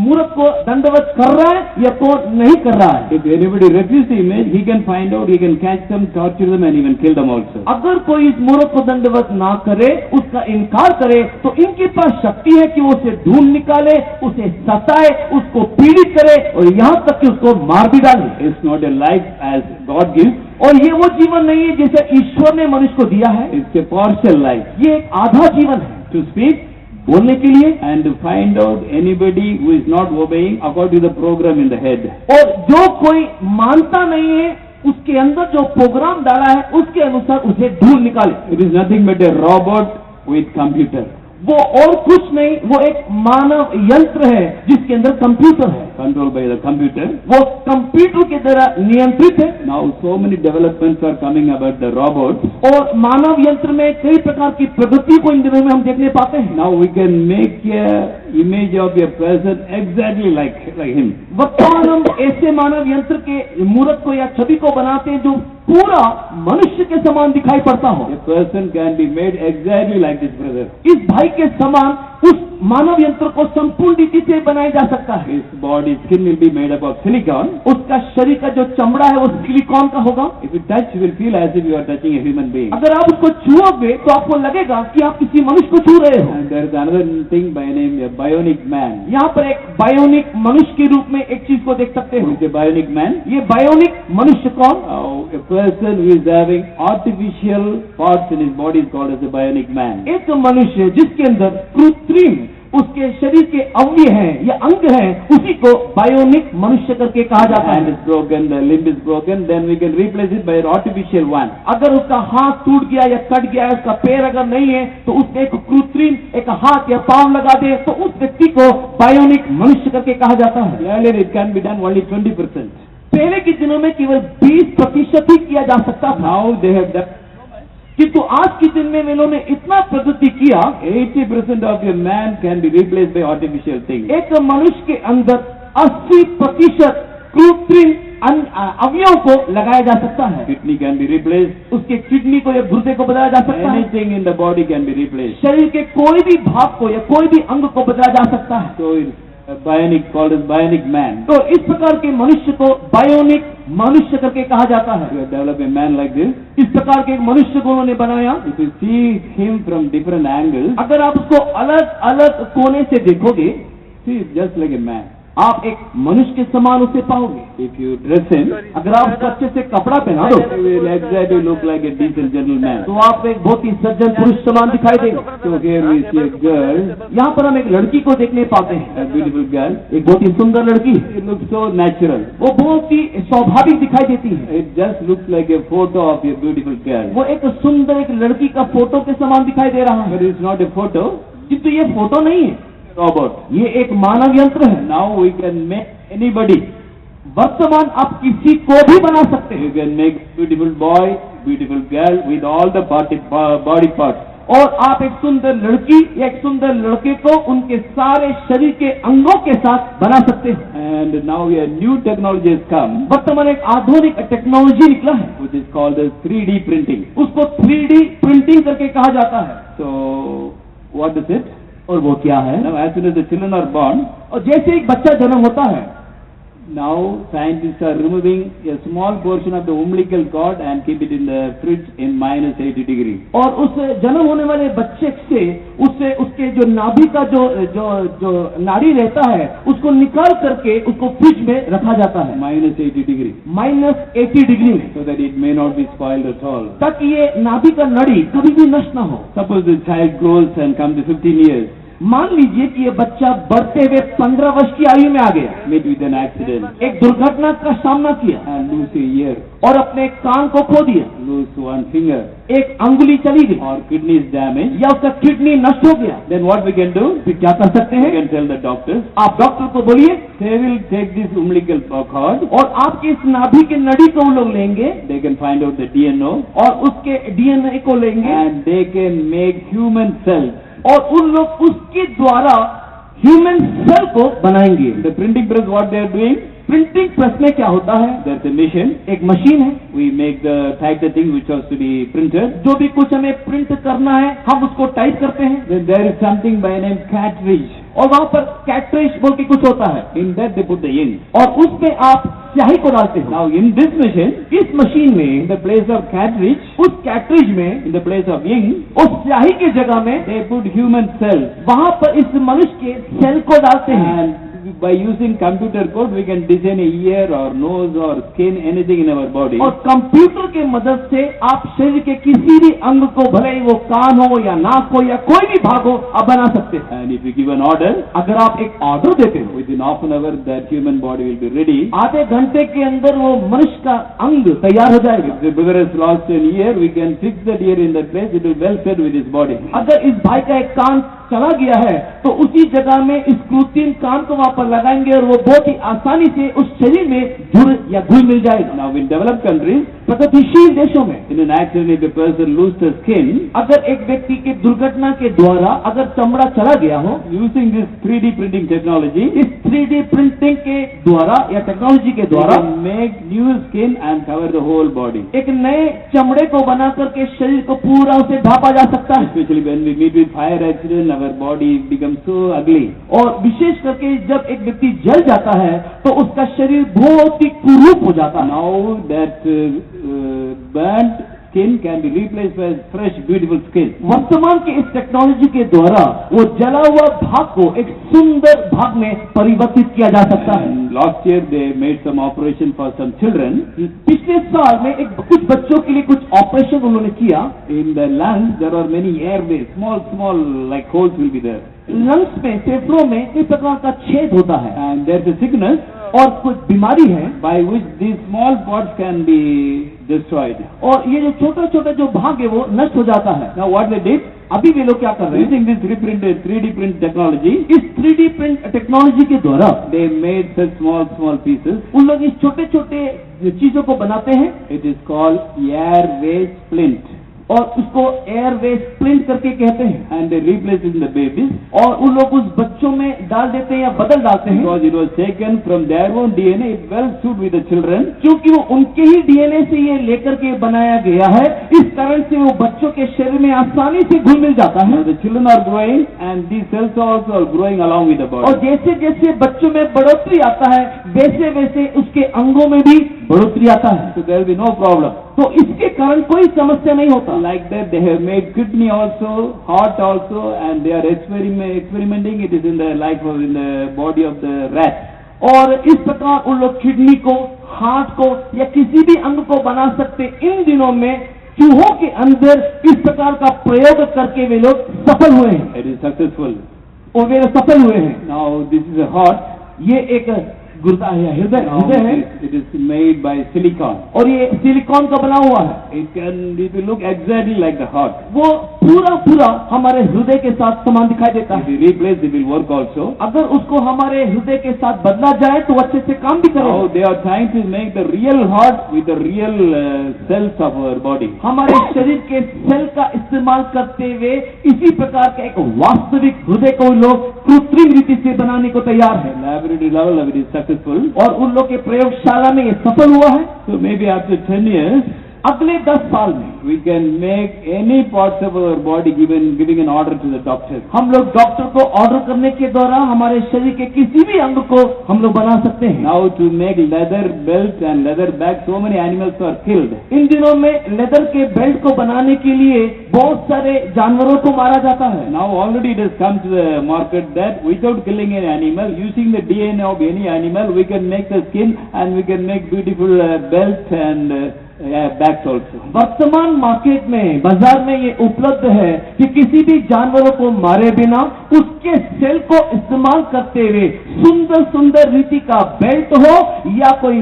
मूर्त को दंडवत कर रहा है या कौन नहीं कर रहा है। If anybody refuses the image, he can find out, he can catch them, torture them, and even kill them also. अगर कोई इस मूर्त को दंडवत ना करे, उसका इनकार करे, तो इनके पास शक्ति है कि वो उसे ढूंढ निकाले, उसे सताए, उसको पीड़ित करे और यहाँ तक कि उसको मार भी डाले। It's not a life as God gives, और ये वो जीवन नहीं है जैसे ईश्वर ने मनुष्य को दिया है, it's a partial life. ये एक आधा जीवन है। To speak, बोलने के लिए and to find out anybody who is not obeying according to the program in the head. और जो कोई मानता नहीं है उसके अंदर जो प्रोग्राम डाला है उसके अनुसार उसे ढूंढ निकाले। It is nothing but a robot with computer. वो और कुछ नहीं, वो एक मानव यंत्र है जिसके अंदर कंप्यूटर है, Controlled by the computer. वो कंप्यूटर के द्वारा नियंत्रित है। Now so many developments are coming about the robots. और मानव यंत्र में कई प्रकार की प्रगति को इन दिनों में हम देखने पाते हैं। Now we can make a image of a person exactly like him. वर्तमान हम ऐसे मानव यंत्र के मूर्त को या छवि को बनाते हैं जो पूरा मनुष्य के समान दिखाई पड़ता हो। A person can be made exactly like this brother. इस भाई के समान उस मानव यंत्र को संपूर्ण रीति से बनाया जा सकता है। His body skin will be made up of silicon. उसका शरीर का जो चमड़ा है वो सिलिकॉन का होगा। If you touch, you will feel as if you are touching a human being. अगर आप उसको छुओगे तो आपको लगेगा कि आप किसी मनुष्य को छू रहे हो। And there is another thing by name a bionic man. यहाँ पर एक बायोनिक मनुष्य के रूप में एक चीज को देख सकते Who हो। is a bionic man? ये बायोनिक मनुष्य कौन? A person who is having artificial parts in his body is called as a bionic man. एक मनुष्य जिसके अंदर कृत्रिम उसके शरीर के अवयव हैं या अंग हैं, उसी को बायोनिक मनुष्य करके कहा The जाता hand है। is broken, the limb is broken, then we can replace it by an artificial one. अगर उसका हाथ टूट गया या कट गया, उसका पैर अगर नहीं है तो उसने एक कृत्रिम एक हाथ या पांव लगा दे तो उस व्यक्ति को बायोनिक मनुष्य करके कहा जाता है। Earlier it can be done only 20%. पहले के दिनों में केवल 20% ही किया जा सकता था, Now they have done किंतु आज के दिन में इन्होंने इतना प्रगति किया, 80% of your man can be replaced by artificial things. एक मनुष्य के अंदर 80% कृत्रिम अवयवों को लगाया जा सकता है। Kidney can be replaced. उसके किडनी को या गुर्दे को बदला जा सकता है, Anything in the body can be replaced. शरीर के कोई भी भाग को या कोई भी अंग को बदला जा सकता है। So it's a bionic called as bionic man. तो इस प्रकार के मनुष्य को बायोनिक मनुष्य करके कहा जाता है। You have developed a man like this. इस प्रकार के एक मनुष्य को उन्होंने बनाया। If you see him from different angles, अगर आप उसको अलग अलग कोने से देखोगे, see it's just like a man. आप एक मनुष्य के समान उसे पाओगे। If you dress him, अगर आप उसको अच्छे से कपड़ा पहना दो he will exactly look like a decent gentleman. तो आप एक बहुत ही सज्जन पुरुष समान दिखाई देंगे। So here we see a girl, यहाँ पर हम एक लड़की को देखने पाते हैं, a beautiful girl. एक बहुत ही सुंदर लड़की, It looks so natural. वो बहुत ही स्वाभाविक दिखाई देती है। It just looks like a photo of a beautiful girl. वो एक सुंदर एक लड़की का फोटो के समान दिखाई दे रहा But है, it's not a photo, किंतु ये फोटो नहीं है, robot. ये एक मानव यंत्र है। Now we can make anybody. वर्तमान आप किसी को भी बना सकते हैं You can make beautiful boy, beautiful girl with all the body parts. और आप एक सुंदर लड़की या एक सुंदर लड़के को उनके सारे शरीर के अंगों के साथ बना सकते हैं। And now a new technology has come, वर्तमान एक आधुनिक टेक्नोलॉजी निकला है, which is called as 3D printing. उसको 3D प्रिंटिंग करके कहा जाता है। So what is it? और वो क्या है? Now as soon as the children are born, और जैसे एक बच्चा जन्म होता है, now scientists are removing a small portion of the umbilical cord and keep it in the fridge in minus 80 degree. और उस जन्म होने वाले बच्चे से उससे उसके जो नाभि का जो जो जो नाड़ी रहता है उसको निकाल करके उसको फ्रिज में रखा जाता है Minus 80 degree. -80 डिग्री में, So that it may not be spoiled at all. ताकि ये नाभि का नड़ी कभी भी नष्ट ना हो। Suppose the child grows and comes to 15 years, मान लीजिए कि ये बच्चा बढ़ते हुए 15 वर्ष की आयु में आ गया, met with an accident एक दुर्घटना का सामना किया and lose a ear, और अपने कान को खो दिया, lose one finger, एक अंगुली चली गई or kidney is damaged, या उसका किडनी नष्ट हो गया, then what we can do? फिर क्या कर सकते We हैं? can tell the doctors, आप डॉक्टर को बोलिए they will take this umbilical cord, और आपकी इस नाभि की नड़ी को वो लोग लेंगे they can find out the DNO, और उसके डीएनए को लेंगे and they can make human cells. और उन लोग उसके द्वारा ह्यूमन सेल को बनाएंगे। The printing press, what they are doing? Printing press में क्या होता है? There's a machine. एक मशीन है, We make type the thing which has to be printed. जो भी कुछ हमें प्रिंट करना है हम उसको टाइप करते हैं, Then there is something by name cartridge. और वहाँ पर कैट्रिज बोल के कुछ होता है In that they put the ink. और उसमें आप स्याही को डालते हो। Now in this machine, इस मशीन in में the place of cartridge, उस कैट्रिज में in the place of ink, उस स्याही की जगह में they put human cells. वहाँ पर इस मनुष्य के सेल को डालते हैं And by using computer code, we can design a ear or nose or skin, anything in our body. और कंप्यूटर के मदद से आप शरीर के किसी भी अंग को, भले ही वो कान हो या नाक हो या कोई भी भाग हो, आप बना सकते हैं। And if you give an order, अगर आप एक ऑर्डर देते हो, within half an hour that human body will be ready. आधे घंटे के अंदर वो मनुष्य का अंग तैयार हो जाएगा। If the brother has lost an ear, we can fix that ear in that place. It will well fit with his body. अगर इस भाई का एक कान चला गया है तो उसी जगह में इस कृत्रिम कान को वहां पर लगाएंगे और वो बहुत ही आसानी से उस शरीर में जुड़ या घुल मिल जाएगा। Now in developed countries, प्रगतिशील देशों में in an accident if a person loses the skin, अगर एक व्यक्ति की दुर्घटना के द्वारा अगर चमड़ा चला गया हो, using this 3D printing technology, इस 3D प्रिंटिंग के द्वारा या टेक्नोलॉजी के we द्वारा can make new skin and cover the whole body. एक नए चमड़े को बना करके शरीर को पूरा उसे ढांपा जा सकता है। Especially when we meet with fire accident, our body becomes so ugly. और विशेष करके जब एक व्यक्ति जल जाता है तो उसका शरीर बहुत ही कुरूप हो जाता है। Now that burnt skin can be replaced by fresh, beautiful skin. वर्तमान के इस टेक्नोलॉजी के द्वारा वो जला हुआ भाग को एक सुंदर भाग में परिवर्तित किया जा सकता है। And last year they made some operation for some children. पिछले साल में कुछ बच्चों के लिए कुछ ऑपरेशन उन्होंने किया। In the lungs there are many airways, small like holes will be there. Lungs में, फेफड़ों में कई प्रकार का छेद होता है And there's a sickness और कुछ बीमारी है by which these small parts can be destroyed. और ये जो छोटे छोटे जो भाग है वो नष्ट हो जाता है। Now what they did? अभी वे लोग क्या कर रहे हैं? Using this 3D print technology, इस 3D प्रिंट टेक्नोलॉजी के द्वारा they made such small pieces. उन लोग इस छोटे छोटे चीजों को बनाते हैं It is called airway splint. और उसको एयरवे स्प्लिंट करके कहते हैं। And they replace it in the babies. और उन लोग उस बच्चों में डाल देते हैं या बदल डालते हैं Because it was taken from their own DNA, it well suit with the children. क्योंकि वो उनके ही डीएनए से ये लेकर के बनाया गया है। इस कारण से वो बच्चों के शरीर में आसानी से घुल मिल जाता है। Now the children are growing and these cells also are growing along with the और body. जैसे जैसे बच्चों में बढ़ोतरी आता है वैसे वैसे उसके अंगों में भी बढ़ोतरी आता है। So there will be no problem. तो इसके कारण कोई समस्या नहीं होता। Like that they have made kidney also, heart also, and they are experimenting. It is in the in the body of the rat. और इस प्रकार उन लोग किडनी को, हार्ट को या किसी भी अंग को बना सकते। इन दिनों में चूहों के अंदर इस प्रकार का प्रयोग करके वे लोग सफल हुए हैं It is successful. और वे सफल हुए हैं। Now this is a heart. ये एक गुर्दा है, हृदय Now है it is made by silicon. और ये सिलिकॉन का बना हुआ है। It will look exactly like the heart. वो पूरा हमारे हृदय के साथ समान दिखाई देता If है। you replace, it will work also. अगर उसको हमारे हृदय के साथ बदला जाए तो अच्छे से काम भी Now करेगा। they are trying to make the real heart with the real cells of our body. हमारे शरीर के सेल का इस्तेमाल करते हुए इसी प्रकार का एक वास्तविक हृदय को लोग कृत्रिम रीति से बनाने को तैयार है Laboratory level it is successful. और उन लोग के प्रयोगशाला में ये सफल हुआ है। So maybe after 10 years, अगले 10 साल में we can make any parts of our body giving an order to the doctor. हम लोग डॉक्टर को ऑर्डर करने के द्वारा हमारे शरीर के किसी भी अंग को हम लोग बना सकते हैं। Now to make leather belt and leather bag, so many animals are killed. इन दिनों में लेदर के बेल्ट को बनाने के लिए बहुत सारे जानवरों को मारा जाता है। Now already it has come to the market that without killing an animal, using the DNA of any animal, we can make the skin and we can make beautiful belt and bags also. वर्तमान market में, बाजार में ये उपलब्ध है कि किसी भी जानवरों को मारे बिना उसके सेल को इस्तेमाल करते हुए सुंदर सुंदर रीति का बेल्ट हो या कोई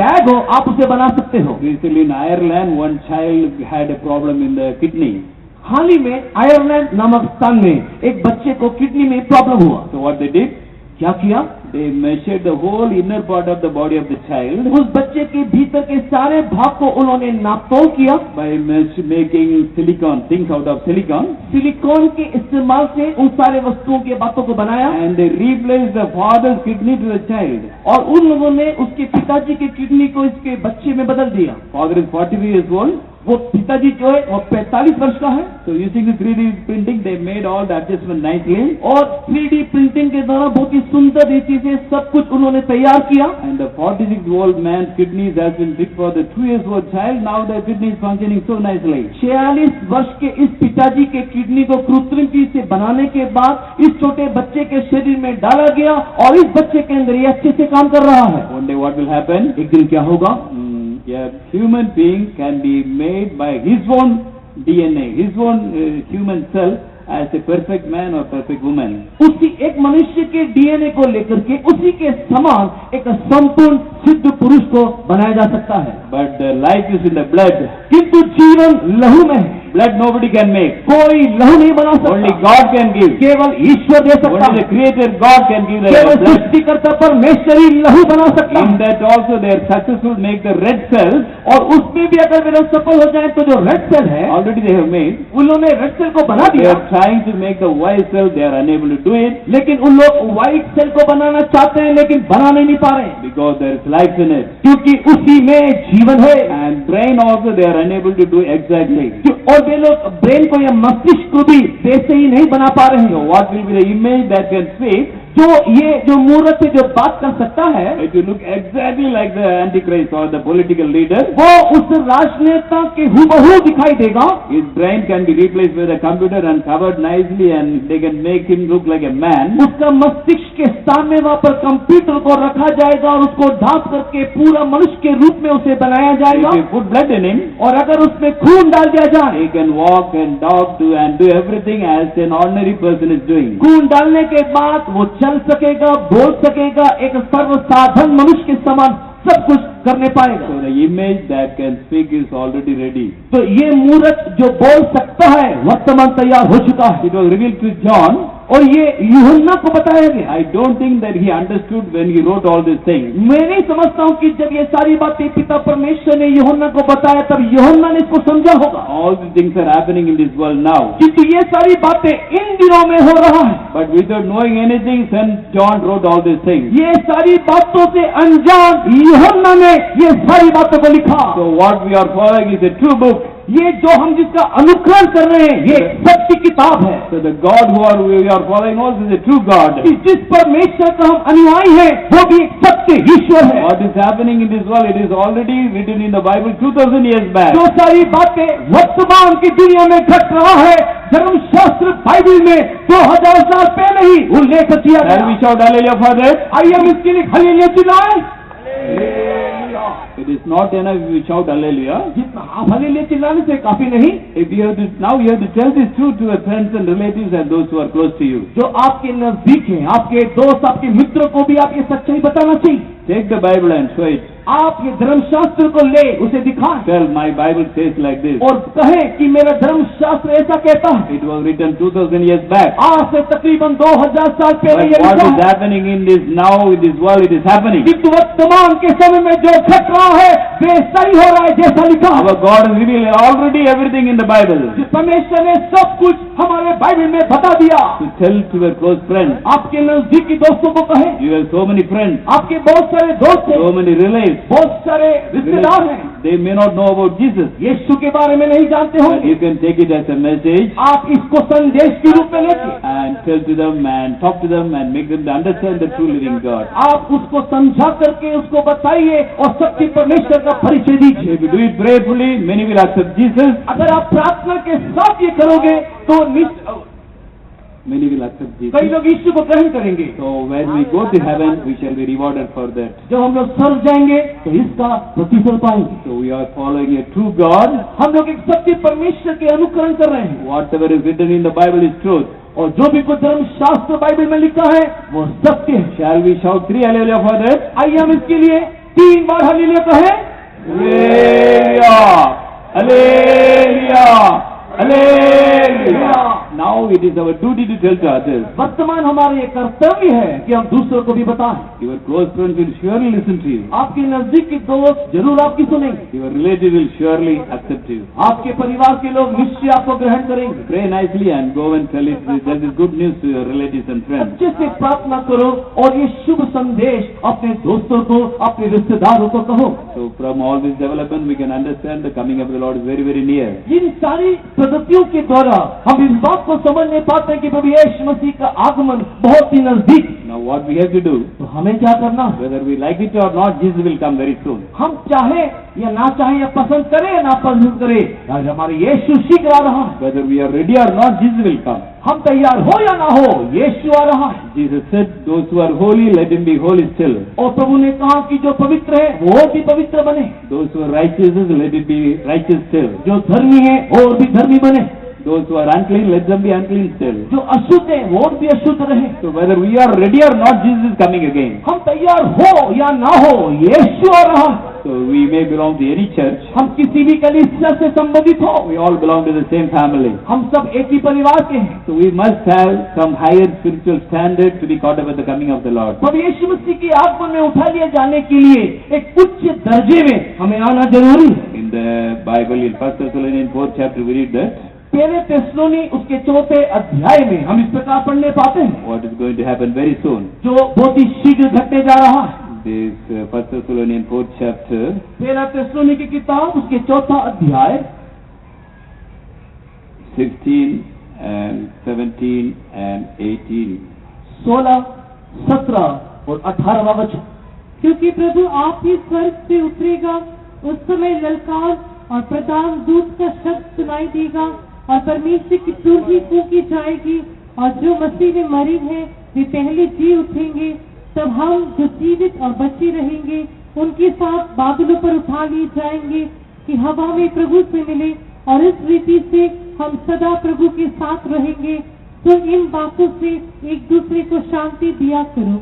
बैग हो, आप उसे बना सकते हो। Recently in Ireland, one child had a problem in the kidney. हाल ही में आयरलैंड नामक स्थान में एक बच्चे को किडनी में प्रॉब्लम हुआ। So what they did? क्या किया? They measured the whole inner part of the body of the child उस बच्चे के भीतर के सारे भाग को उन्होंने नापतोल किया। by making silicon, things out of silicon, silicon के इस्तेमाल से उन सारे वस्तुओं के बातों को बनाया and they replaced the father's kidney to the child. और उन लोगों ने उसके पिताजी के किडनी को इसके बच्चे में बदल दिया। Father is 43 years old. वो पिताजी जो है वो 45 वर्ष का है। So using the 3D printing, they made all the adjustment nicely. और 3D प्रिंटिंग के द्वारा बहुत ही सुंदर रीति से सब कुछ उन्होंने तैयार किया। And the 46-year-old man's kidneys has been fixed for the 2-year-old child. Now the kidney is functioning so nicely. 46 वर्ष के इस पिताजी के किडनी को कृत्रिम चीज से बनाने के बाद इस छोटे बच्चे के शरीर में डाला गया और इस बच्चे के अंदर ये अच्छे से काम कर रहा है। One day what will happen? एक दिन क्या होगा? A human being can be made by his own DNA, his own human cell as a perfect man or perfect woman. उसी एक मनुष्य के डीएनए को लेकर के उसी के समान एक संपूर्ण सिद्ध पुरुष को बनाया जा सकता है। But the life is in the blood. किंतु जीवन लहू में है। Blood nobody can make. कोई लहू नहीं बना सकता। Only God can give. केवल ईश्वर दे सकता Only है। the Creator God can give the केवल blood. सृष्टिकर्ता परमेश्वर ही लहू बना सकता In है। that also they are successful to make the red cells. और उसमें भी अगर वे लोग सफल हो जाए तो जो रेड सेल है Already they have made. उन्होंने रेड सेल को बना They दिया, are trying to make the white cell. They are unable to do it लेकिन उन लोग व्हाइट सेल को बनाना चाहते हैं लेकिन बना नहीं पा रहे हैं, because there is life in it. क्योंकि उसी में जीवन है। And brain also they are unable to do exactly. और वे लोग ब्रेन को या मस्तिष्क को भी वैसे ही नहीं बना पा रहे So हैं। what will be the image that can speak? जो ये जो मूर्त है जो बात कर सकता है It will look exactly like the Antichrist or the political leader. वो उस राजनेता के हूबहू दिखाई देगा। His brain can be replaced with a computer and covered nicely, and they can make him look like a man. उसका मस्तिष्क के सामने वहाँ पर कंप्यूटर को रखा जाएगा और उसको ढांप करके पूरा मनुष्य के रूप में उसे बनाया जाएगा। If you put blood in him, और अगर उसमें खून डाल दिया जाए, he can walk and talk to and do everything as an ordinary person is doing. खून डालने के बाद वो चल सकेगा, बोल सकेगा, एक सर्वसाधारण मनुष्य के समान सब कुछ करने पाएगा। So the image that can speak is already ready. तो ये मूर्त जो बोल सकता है वर्तमान तैयार हो चुका है। It was revealed to John. और ये यूहन्ना को बताया गया। I don't think that he understood when he wrote all these things. मैं नहीं समझता हूँ कि जब ये सारी बातें पिता परमेश्वर ने यूहन्ना को बताया तब यूहन्ना ने इसको समझा होगा। All the things are happening in this world now. किंतु ये सारी बातें इन दिनों में हो रहा है। But without knowing anything, Saint John wrote all these things. ये सारी बातों से अनजान यूहन्ना ने ये सारी बातों को लिखा। So what we are following is a true book. ये जो हम जिसका अनुकरण कर रहे हैं ये सत्य किताब है। So the God we are following also is a true God. कि जिस परमेश्वर का हम अनुयायी हैं वो भी एक सत्य ईश्वर है। What is happening in this world, it is already written in the Bible 2000 years back. जो सारी बातें वर्तमान की दुनिया में घट रहा है धर्मशास्त्र बाइबल में 2000 साल पहले ही उल्लेख किया Shall we गया। shout hallelujah for that? आइए हम इसके लिए hallelujah चिल्लाएं। It is not enough if we shout hallelujah. जितना आप हालेलुया चिल्लाने से काफी नहीं, If you have to, now you have to tell this truth to your friends and relatives and those who are close to you. जो आपके नजदीक हैं, आपके दोस्त, आपके मित्रों को भी आप ये सच्चाई बताना चाहिए। Take the Bible and show it. आप ये धर्मशास्त्र को ले उसे दिखाएं Tell my Bible says like this. और कहें कि मेरा धर्मशास्त्र ऐसा कहता है। It was written 2000 years back. आज से तकरीबन 2000 साल पहले But ये what लिखा is है। happening in this now, in this world, it is happening. किंतु वर्तमान के समय में जो घट रहा है वैसा ही हो रहा है जैसा लिखा है। Our God has revealed already everything in the Bible. परमेश्वर ने सब कुछ हमारे बाइबल में बता दिया। To tell to your close friends. आपके नजदीकी दोस्तों को कहें, You have so many friends, आपके बहुत सारे दोस्त हैं, so many relatives. बहुत सारे रिश्तेदार हैं, They may not know about Jesus. यीशु के बारे में नहीं जानते But होंगे। you can take it as a message आप इसको संदेश के रूप में लेके and tell to them and talk to them and make them to understand the true living God. आप उसको समझा करके उसको बताइए और सत्य परमेश्वर का परिचय दीजिए। If you do it prayerfully, many will accept Jesus. अगर आप प्रार्थना के साथ ये करोगे तो Many will accept कई Jesus. लोग यीशु को ग्रहण करेंगे। So when we go to heaven, we shall be rewarded for that. जब हम लोग स्वर्ग जाएंगे तो इसका प्रतिफल पाएंगे। So we are following a true God. हम लोग एक सत्य परमेश्वर के अनुकरण कर रहे हैं Whatever is written in the Bible is truth. और जो भी कुछ धर्मशास्त्र बाइबल में लिखा है वो सत्य है। Shall we shout 3 hallelujah for that? आइए हम इसके लिए 3 बार हालेलुया कहें। Hallelujah! Hallelujah! Hallelujah! Now it is our duty to tell to others. वर्तमान हमारा ये कर्तव्य है कि हम दूसरों को भी बताएं। Your close friends will surely listen to you. आपके नजदीकी दोस्त जरूर आपकी सुनेंगे, Your relative will surely accept you. आपके परिवार के लोग निश्चय आपको ग्रहण करेंगे। Pray nicely and go and tell it. Tell this good news to your relatives and friends. अच्छे से प्रार्थना करो और ये शुभ संदेश अपने दोस्तों को, अपने रिश्तेदारों को कहो। So from all this development, we can understand the coming of the Lord is very, very near. इन सारी प्रगतियों के द्वारा हम इस बात को समझने पाते हैं कि प्रभु यीशु मसीह का आगमन बहुत ही नजदीक। Now what we have to do, तो हमें क्या करना है? whether we like it or not, Jesus will come very soon. हम चाहे या ना चाहे, या पसंद करें या ना पसंद करें, आज हमारे यीशु शीघ्र आ रहा है। Whether we are ready or not, Jesus will come. हम तैयार हो या ना हो, यीशु आ रहा है। Jesus said, those who are holy, let him be holy still. और प्रभु ने कहा कि जो पवित्र है वो भी पवित्र बने, Those who are righteous, let it be righteous still. जो धर्मी है और भी धर्मी बने, Those who are unclean, let them be unclean still. जो अशुद्ध है वो भी अशुद्ध रहे। So whether we are ready or not, Jesus is coming again. हम तैयार हो या ना हो, यीशु आ रहा है। So we may belong to any church. हम किसी भी कलीसिया से संबंधित हो, We all belong to the same family. हम सब एक ही परिवार के हैं। So we must have some higher spiritual standard to be caught up at the coming of the Lord. प्रभु यीशु मसीह के आगमन में उठा लिए जाने के लिए एक उच्च दर्जे में हमें आना जरूरी है। In the Bible, in 1 Thessalonians 4th chapter, we read that पहले थिस्सलुनी उसके 4थे अध्याय में हम इस प्रकार पढ़ने पाते हैं, what is going to happen very soon. जो बहुत ही शीघ्र घटने जा रहा है। This 1 Thessalonians 4th chapter, पहला थिस्सलुनी की किताब उसके 4था अध्याय 16 and 17 and 18. 16, 17 और 18वां वचन। क्योंकि प्रभु आप ही स्वर्ग से उतरेगा, उस समय ललकार और प्रधान दूत का शब्द सुनाई देगा और परमेश्वर की तुरही फूंकी जाएगी और जो मसीह में मरे हैं वे पहले जी उठेंगे। तब हम जो जीवित और बचे रहेंगे उनके साथ बादलों पर उठा लिए जाएंगे कि हवा में प्रभु से मिले और इस रीति से हम सदा प्रभु के साथ रहेंगे। तो इन बातों से एक दूसरे को शांति दिया करो।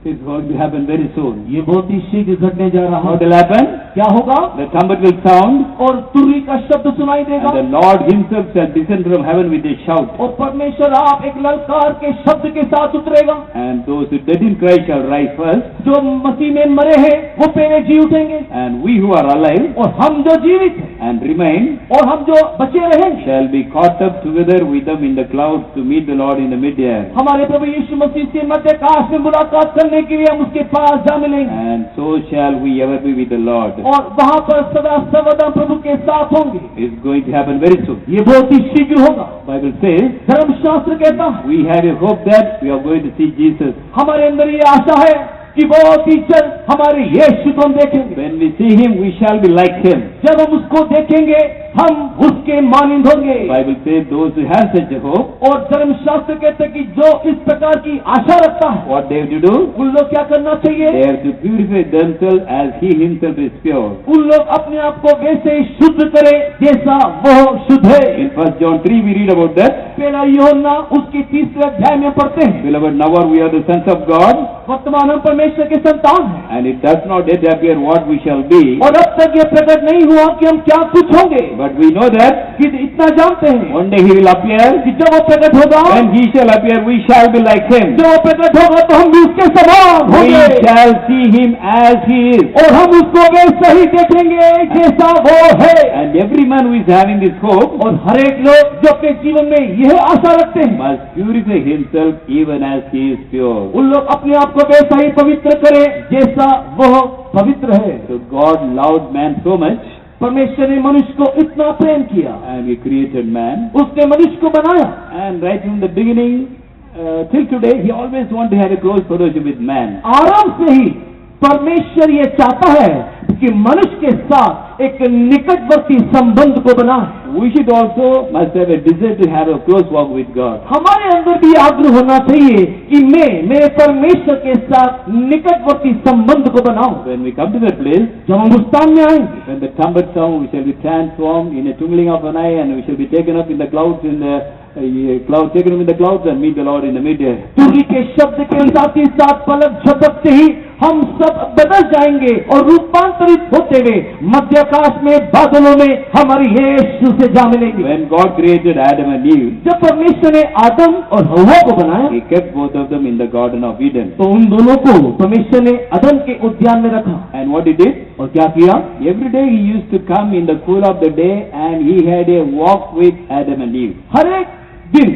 It's going to happen very soon. ये बहुत ही शीघ्र घटने जा रहा What है। will happen? क्या होगा? The trumpet will sound, और तुरही का शब्द सुनाई देगा and the Lord himself shall descend from heaven with a shout. और परमेश्वर आप एक ललकार के शब्द के साथ उतरेगा। And those who dead in Christ shall rise first, जो मसीह में मरे हैं वो पहले जी उठेंगे, and we who are alive और हम जो जीवित हैं and remain और हम जो बचे रहेंगे shall be caught up together with them in the clouds to meet the Lord in the mid-air. हमारे प्रभु यीशु मसीह से मध्य आकाश में मुलाकात करने के लिए हम उसके पास जा मिलेंगे And so shall we ever be with the Lord. और वहाँ पर सदा सर्वदा प्रभु के साथ होंगे। It's going to happen very soon. ये बहुत ही शीघ्र होगा। Bible says, धर्मशास्त्र कहता है we have a hope that we are going to see Jesus. हमारे अंदर ये आशा है कि बहुत ही जल्द हमारे यीशु को हम देखेंगे। When we see him, we shall be like him. जब हम उसको देखेंगे हम उसके मानिंद होंगे। Bible says, those who have such a hope, और धर्मशास्त्र कहते हैं कि जो इस प्रकार की आशा रखता है what they have to do? उन लोग क्या करना They चाहिए? have to purify themselves as he himself is pure. उन लोग अपने आप को वैसे ही शुद्ध करे जैसा वो शुद्ध है। In 1 John 3, we read about that. पहला यूहन्ना उसके 3रे अध्याय में पढ़ते हैं, Beloved, now we are the sons of God, वर्तमान हम परमेश्वर के संतान हैं and it does not yet appear what we shall be. और अब तक ये प्रकट नहीं हुआ कि हम क्या कुछ होंगे, But we know that कि इतना जानते हैं one day he will appear. कि जब वो प्रकट होगा, When he shall appear, we shall be like him. जब वो प्रकट होगा तो हम भी उसके समान We होंगे shall see him as he is. और हम उसको वैसा ही देखेंगे जैसा वो है। And every man who is having this hope और हर एक लोग जो अपने जीवन में यह आशा रखते हैं must purify himself even as he is pure. उन लोग अपने आप को वैसा ही पवित्र करें जैसा वह पवित्र है। So God loved man so much, परमेश्वर ने मनुष्य को इतना प्रेम किया, and he created man. उसने मनुष्य को बनाया And right from the beginning till today, he always wanted to have a close fellowship with man. आराम से ही परमेश्वर ये चाहता है कि मनुष्य के साथ एक निकटवर्ती संबंध को बनाए। We should also must have a desire to have a close walk with God. हमारे अंदर भी आग्रह होना चाहिए कि मैं मेरे परमेश्वर के साथ निकटवर्ती संबंध को बनाऊं। When we come to that place, जब हम उस स्थान में आएंगे, when the trumpet sound, we shall be transformed in a twinkling of an eye, and we shall be taken up in the clouds taken up in the clouds and meet the Lord in the mid-air. तुरही के शब्द के साथ ही साथ पलक झपकते ही हम सब बदल जाएंगे और रूपांतरित होते हुए मध्य आकाश में बादलों में हमारी यीशु से जा मिलेंगे। When God created Adam and Eve, जब परमेश्वर ने आदम और हव्वा को बनाया He kept both of them in the Garden of Eden. तो उन दोनों को परमेश्वर ने अदन के उद्यान में रखा। And what He did? और क्या किया? Every day He used to come in the cool of the day and He had a walk with Adam and Eve. हर एक दिन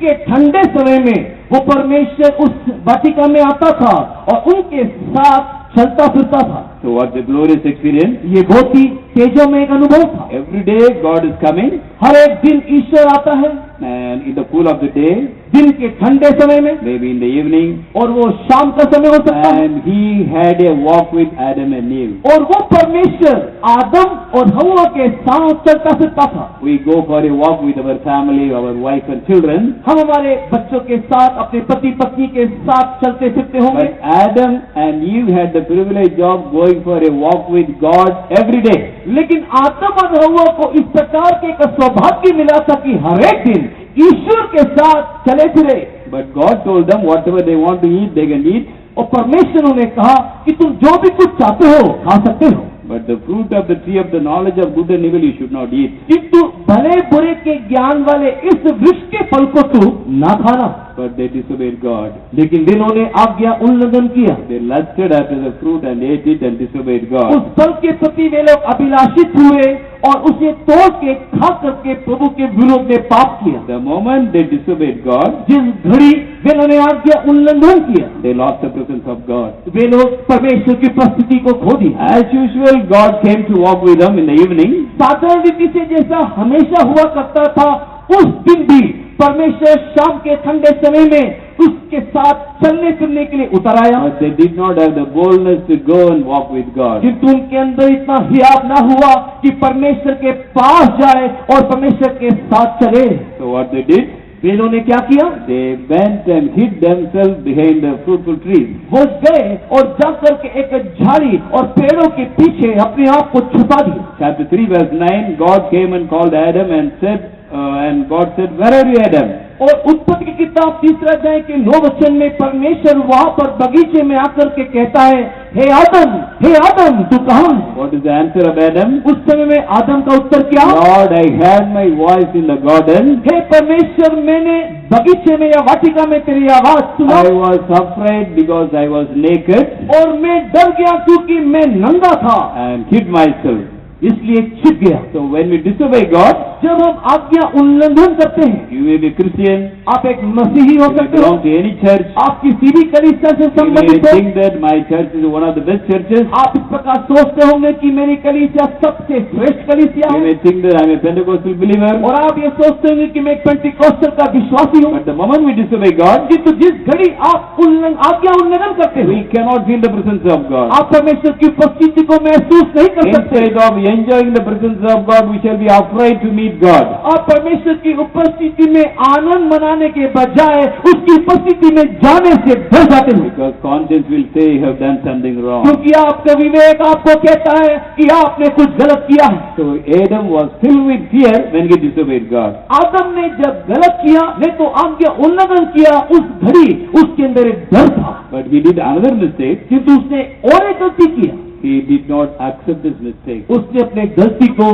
के ठंडे समय में वो परमेश्वर उस वाटिका में आता था और उनके साथ चलता फिरता था। So what's a glorious experience? ये बहुत ही तेजों में एक अनुभव था। Every day God is coming हर एक दिन ईश्वर आता है and in the cool of the day, दिन के ठंडे समय में, maybe in the evening, और वो शाम का समय हो सकता है, and He had a walk with Adam and Eve. और वो परमेश्वर आदम और हव्वा के साथ चलता फिरता था। We go for a walk with our family, our wife and children. हम हमारे बच्चों के साथ, अपने पति पत्नी के साथ चलते फिरते होंगे, But Adam and Eve had the privilege of going for a walk with God every day. लेकिन आदम और हव्वा को इस प्रकार के एक सौभाग्य मिला था कि हर एक दिन ईश्वर के साथ चले फिरे। But God told them whatever they want to eat, they can eat. और परमेश्वर ने कहा कि तुम जो भी कुछ चाहते हो खा सकते हो, But the fruit of the tree of the knowledge of good and evil you should not eat. किंतु भले बुरे के ज्ञान वाले इस वृक्ष के फल को तू ना खाना। But they disobeyed God. लेकिन जिन्होंने आज्ञा उल्लंघन किया, They lusted after the fruit and ate it and disobeyed God. उस फल के प्रति वे लोग अभिलाषित हुए और उसे तोड़ के खा करके प्रभु के विरोध में पाप किया। The moment they disobeyed God, जिस घड़ी वे लोगों ने आज्ञा उल्लंघन किया, they lost the presence of God. वे लोग परमेश्वर की उपस्थिति को खो दी। As usual, God came to walk with them in the evening. साधारण रीति से जैसा हमेशा हुआ करता था, उस दिन भी परमेश्वर शाम के ठंडे समय में उसके साथ चलने फिरने के लिए उतर आया। But they did not have the boldness to go and walk with God. किंतु उनके अंदर इतना हियाव ना हुआ कि परमेश्वर के पास जाए और परमेश्वर के साथ चले। So what they did? वे लोगों ने क्या किया? They went and hid themselves behind the fruitful trees. वो गए और जाकर के एक झाड़ी और पेड़ों के पीछे अपने आप को छुपा दिया। Chapter 3 verse 9, God came and called Adam and said, and God said, where are you, Adam? और उत्पत्ति की किताब 3 अध्याय के 9 वचन में परमेश्वर वहां पर बगीचे में आकर के कहता है, हे आदम तू कहाँ है? What is the answer of Adam? उस समय में आदम का उत्तर क्या? Lord, I heard my voice in the garden. हे परमेश्वर, मैंने बगीचे में या वाटिका में तेरी आवाज सुना I was afraid because I was naked और मैं डर गया क्योंकि मैं नंगा था, and hid myself. इसलिए छिप गया। So when we disobey God, जब हम आज्ञा उल्लंघन करते हैं, you may be Christian, आप एक मसीही हो you may सकते हो, belong to any church, आप किसी भी कलीसिया से you may संबंधित हो, think that my church is one of the best churches, आप इस प्रकार सोचते होंगे कि मेरी कलीसिया सबसे श्रेष्ठ कलीसिया you है, may think that I am a Pentecostal believer, और आप ये सोचते होंगे कि मैं एक पेंटिकोस्टल का विश्वासी हूँ। but the moment we disobey God, किंतु जिस घड़ी आप आज्ञा उल्लंघन करते हो, we cannot feel the presence of God. आप परमेश्वर की उपस्थिति को महसूस नहीं कर सकते। Instead of enjoying the presence of God, we shall be afraid to meet God. आप परमेश्वर की उपस्थिति में आनंद मनाने के बजाय उसकी उपस्थिति में जाने से डर जाते हो, Because conscience will say you have done something wrong. क्योंकि आपका विवेक आपको कहता है कि आपने कुछ गलत किया है। So Adam was filled with fear when he disobeyed God. आदम ने जब गलत किया, नहीं तो आज्ञा उल्लंघन किया, उस घड़ी उसके अंदर एक डर था। But he did another mistake. किंतु उसने और एक गलती किया, He did not accept this mistake. उसने अपने गलती को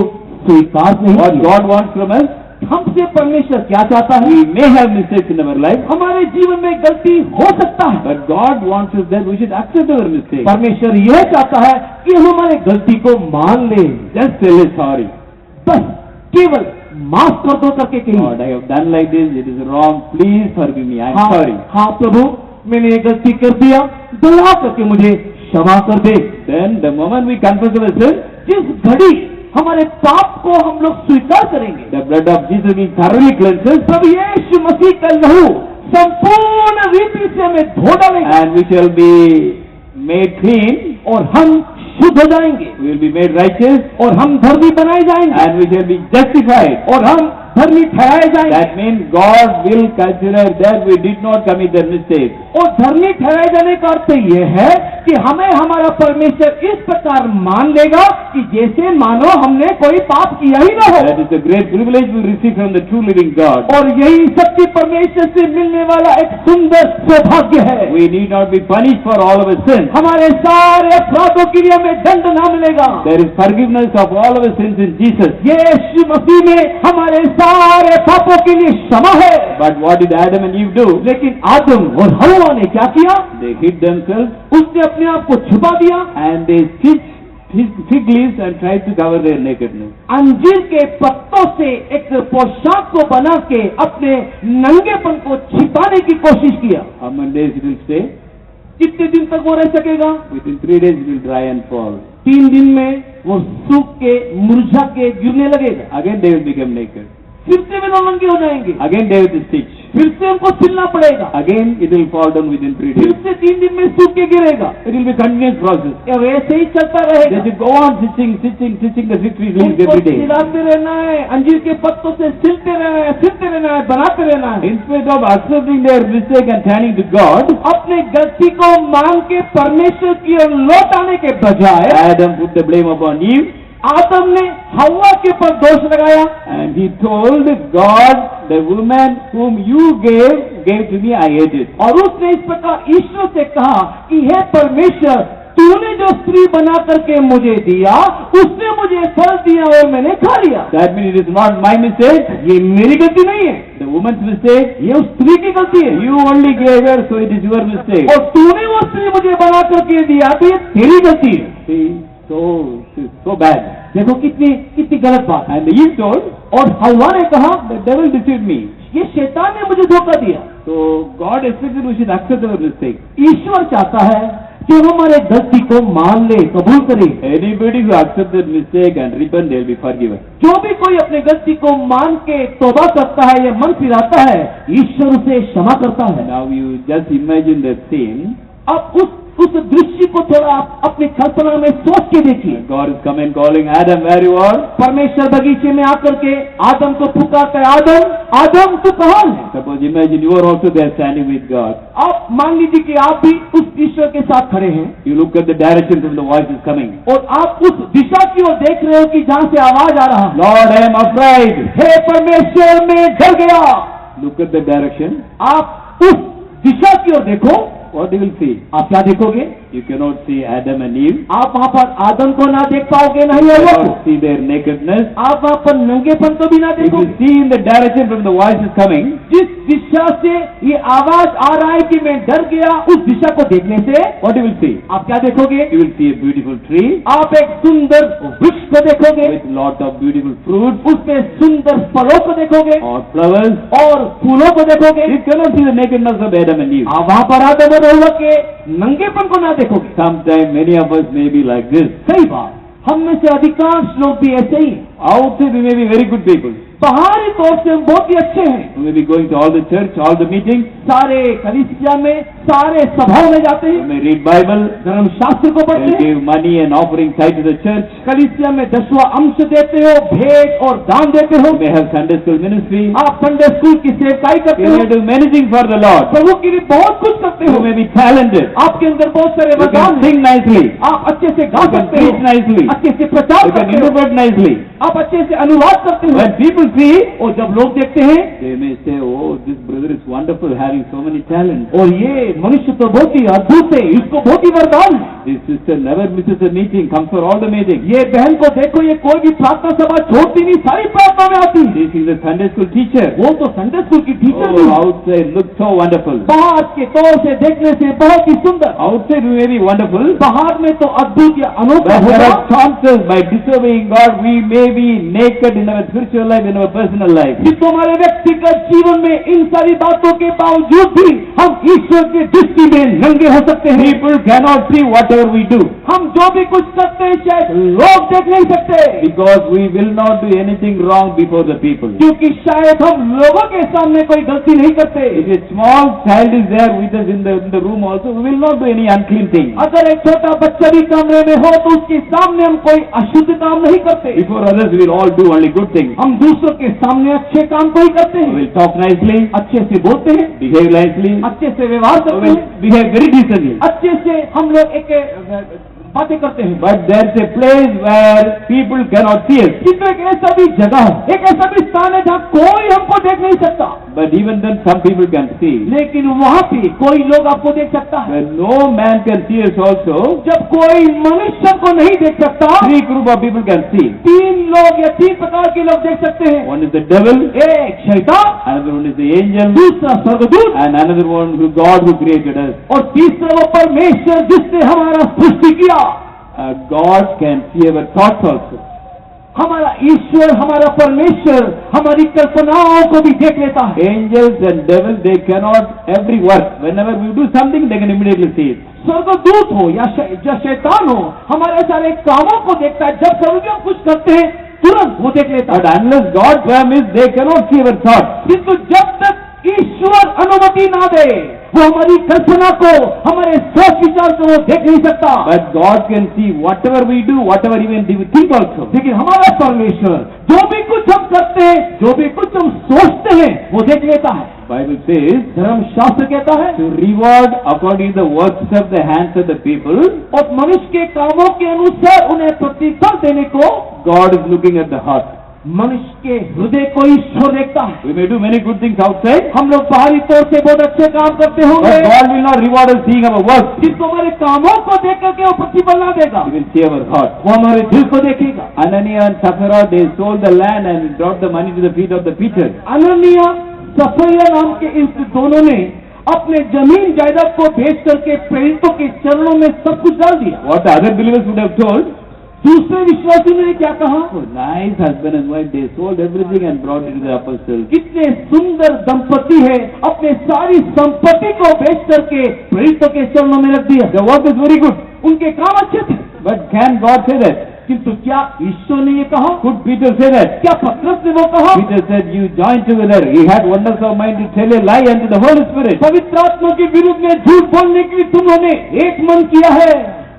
स्वीकार नहीं What किया। God wants from us, हमसे परमेश्वर क्या चाहता है? we may have mistakes in our life, हमारे जीवन में गलती हो सकता है, but God wants us that we should accept our mistake. परमेश्वर यह चाहता है कि हम हमारे गलती को मान ले, Just tell us sorry. बस केवल माफ कर दो करके कहिए, Lord, I have done like this, it is wrong, please forgive me, I am sorry. हाँ प्रभु, मैंने ये गलती कर दिया, दया करके मुझे क्षमा कर दे। Then the moment we confess our sin, जिस घड़ी हमारे पाप को हम लोग स्वीकार करेंगे, the blood of Jesus will thoroughly cleanse us, तब यीशु मसीह का लहू संपूर्ण रीति से हमें धो डालेंगे and we shall be made clean, और हम शुद्ध हो जाएंगे, we will be made righteous, और हम धर्मी बनाए जाएंगे, and we shall be justified. और हम धर्मी ठहराए जाएंगे। That means God will consider that we did not commit the mistake. और धर्मी ठहराए जाने का अर्थ यह है कि हमें हमारा परमेश्वर इस प्रकार मान लेगा कि जैसे मानो हमने कोई पाप किया ही ना हो। That is the great privilege we receive from the true living God. और यही सच्ची परमेश्वर से मिलने वाला एक सुंदर सौभाग्य है। We need not be punished for all of our sins. हमारे सारे अपराधों के लिए हमें दंड ना मिलेगा। There is forgiveness of all of our sins in Jesus. यीशु मसीह में हमारे सारे पापों के लिए क्षमा है। But what did Adam and Eve do? लेकिन आदम और हव्वा ने क्या किया? They hid themselves उसने अपने आप को छुपा दिया, and they stitched fig leaves and tried to cover their nakedness. अंजीर के पत्तों से एक पोशाक को बना के अपने नंगेपन को छिपाने की कोशिश किया। How many days it will stay? कितने दिन तक वो रह सकेगा? Within 3 days it will dry and fall. 3 दिन में वो सूख के मुरझा के गिरने लगेगा। Again they will become naked. फिर से वे नंगे हो जाएंगे, Again they will stitch. फिर से उनको सिलना पड़ेगा, Again it will fall down within 3 फिर days. से 3 दिन में सूख के गिरेगा। It will be continuous process. ये वैसे ही चलता They रहेगा। should go on stitching the fig tree leaves उनको every day. सिलाते रहना है, अंजीर के पत्तों से सिलते रहना है, बनाते रहना है। Instead of accepting their mistake and turning to God, अपने गलती को मान के परमेश्वर की ओर लौट आने के बजाय Adam put the blame upon Eve आदम ने हव्वा के ऊपर दोष लगाया and he told God, the woman whom you gave to me, I ate it. और उसने इस प्रकार ईश्वर से कहा कि हे परमेश्वर, तूने जो स्त्री बना करके मुझे दिया, उसने मुझे फल दिया और मैंने खा लिया। That means it is not my mistake, ये मेरी गलती नहीं है, the woman's mistake. ये उस स्त्री की गलती है। You only gave her, so it is your mistake. और तूने वो स्त्री मुझे बना करके दिया, तो ये तेरी गलती है। See, so bad. देखो कितनी गलत बात है। And Eve told, और हव्वा ने कहा, the devil deceived me. ये शैतान ने मुझे धोखा दिया। So God expected we should accept our mistake. ईश्वर चाहता है कि हम हमारे गलती को मान ले, कबूल करें। Anybody who accepts that mistake and repent, they will be forgiven. जो भी कोई अपनी गलती को मान के तौबा करता है या मन फिराता है, ईश्वर उसे क्षमा करता है। Now you just imagine that scene. अब उस दृश्य को थोड़ा आप अपनी कल्पना में सोच के देखिए। God is coming calling Adam, where you are? परमेश्वर बगीचे में आकर के आदम को पुकारता है, आदम तू कहाँ है? Suppose imagine you are also there standing with God. आप मान लीजिए कि आप भी उस ईश्वर के साथ खड़े हैं You look at the direction from the voice is coming. और आप उस दिशा की ओर देख रहे हो कि जहाँ से आवाज आ रहा है। Lord, I am afraid. हे परमेश्वर, मैं डर गया। Look at the direction. आप उस दिशा की ओर देखो, What you will see? आप क्या देखोगे? You cannot see Adam and Eve. आप वहाँ पर आदम को ना देख पाओगे, ना ही You हव्वा को। cannot see their nakedness. आप वहाँ पर नंगेपन को भी ना If you देखोगे। see in the direction from the voice is coming, जिस दिशा से ये आवाज आ रहा है कि मैं डर गया, उस दिशा को देखने से what you will see? आप क्या देखोगे? You will see a beautiful tree आप एक सुंदर वृक्ष को देखोगे, with lot of beautiful fruits उसमें सुंदर फलों को देखोगे or flowers. और फूलों को देखोगे। You cannot see the nakedness of Adam and Eve. आप वहाँ पर आदम और हव्वा के नंगेपन को ना देखोगे। Sometimes many of us may be like this. सही बात, हम में से अधिकांश लोग भी ऐसे ही हैं। Outside we may be very good people. बाहरी तौर से हम बहुत ही अच्छे हैं, We may be going to all the church, all the meetings. सारे कलीसिया में, सारे सभाओं में जाते We हैं, may read Bible. धर्म शास्त्र को We पढ़ते हैं, give money and offering tithe to the church. कलीसिया में 10वां अंश देते हो, भेंट और दान देते हो, We may have Sunday school ministry. आप संडे स्कूल की सेवकाई करते We हो, may do many things for the Lord. प्रभु के लिए बहुत कुछ करते You हो, may be talented. आपके अंदर बहुत सारे You वरदान can हैं, sing nicely. आप अच्छे से गा You can सकते preach हो, nicely. अच्छे से प्रचार You can करते हो, interpret nicely. आप अच्छे से अनुवाद करते हो। When people see, और जब लोग देखते हैं, they may say, oh, this brother is wonderful, having so many talents. और ये मनुष्य तो बहुत ही अद्भुत है, इसको बहुत ही वरदान है। This sister never misses a meeting, comes for all the meetings. ये बहन को देखो, ये कोई भी प्रार्थना सभा छोड़ती नहीं, सारी प्रार्थना में आती है। This is a Sunday school teacher. वो तो संडे स्कूल की टीचर भी Oh, है। outside looks so wonderful. बाहर के तौर से देखने से बहुत ही सुंदर, Outside we may be wonderful, बाहर में तो अद्भुत या अनोखा but there होगा, are chances by disobeying God, we may be naked in our spiritual life, in our personal life. किंतु हमारे व्यक्तिगत जीवन में इन सारी बातों के बावजूद भी हम ईश्वर की दृष्टि में नंगे हो सकते हैं। People cannot see whatever we do हम जो भी कुछ करते हैं शायद लोग देख नहीं सकते, because we will not do anything wrong before the people. क्योंकि शायद हम लोगों के सामने कोई गलती नहीं करते। If a small child is there with us in the room also, we will not do any unclean thing. अगर एक छोटा बच्चा भी कमरे में हो तो उसके सामने हम कोई अशुद्ध काम नहीं करते। Before others, we will all do only good things. हम दूसरों के सामने अच्छे काम को ही करते We हैं, will talk nicely, अच्छे से बोलते हैं, behave nicely, अच्छे से व्यवहार So करते हैं, behave very decently. अच्छे से हम लोग एक बातें करते हैं, But there's a place where people cannot see us. किंतु एक ऐसा भी जगह है, एक ऐसा भी स्थान है जहाँ कोई हमको देख नहीं सकता, But even then some people can see. लेकिन वहाँ भी कोई लोग आपको देख सकता है। When no man can see us also, जब कोई मनुष्य को नहीं देख सकता, 3 group of people can see. 3 लोग या 3 प्रकार के लोग देख सकते हैं। One is the devil, एक शैतान, another one is the angel, दूसरा स्वर्गदूत, and another one who God who created us. और तीसरा वो परमेश्वर जिसने हमारा सृष्टि किया। God can see our thoughts also. हमारा ईश्वर, हमारा परमेश्वर हमारी कल्पनाओं को भी देख लेता है। Angels and devil, they cannot every work. Whenever we do something, they can immediately see it. स्वर्गदूत हो या शैतान हो, हमारे सारे कामों को देखता है। जब स्वर्गदूत कुछ करते हैं तुरंत वो देख लेता But है। unless God permits, they cannot see our thoughts. किंतु जब तक ईश्वर अनुमति ना दे, वो हमारी कल्पना को, हमारे सोच विचार को वो देख नहीं सकता। But God can see whatever we do, whatever even we think also. लेकिन हमारा परमेश्वर जो भी कुछ हम करते हैं, जो भी कुछ हम सोचते हैं, वो देख लेता है। Bible says, धर्मशास्त्र कहता है to reward according to the works of the hands of the people, और मनुष्य के कामों के अनुसार उन्हें प्रतिफल देने को God is looking at the heart. मनुष्य के हृदय को ईश्वर देखता है। We may do many good things outside, हम लोग बाहरी तौर से बहुत अच्छे काम करते होंगे, but God will not reward us seeing our works. जिसको हमारे कामों को देख करके वो प्रतिफल ना देगा, He will see our heart. वो हमारे दिल को देखेगा। Ananias and Sapphira, they sold the land and brought the money to the feet of the Peter. अननिया सफैया नाम के इस दोनों ने अपने जमीन जायदाद को बेच करके प्रेरितों के चरणों में सब कुछ डाल दिया। What the other believers would have told, दूसरे विश्वासियों ने क्या कहा? oh, nice husband and wife, they sold everything and brought it to the apostles. कितने सुंदर दंपति है, अपने सारी संपत्ति को बेच करके प्रेरितों के चरणों में रख दिया। The work is very good, उनके काम अच्छे थे, but can God say that? किंतु क्या ईश्वर ने ये कहा? Could Peter say that? क्या पतरस ने वो कहा? Peter said, you joined together. He had wonders of mind to tell a lie unto the Holy Spirit. पवित्र आत्मा के विरुद्ध में झूठ बोलने के लिए तुम लोगों ने एक मन किया है।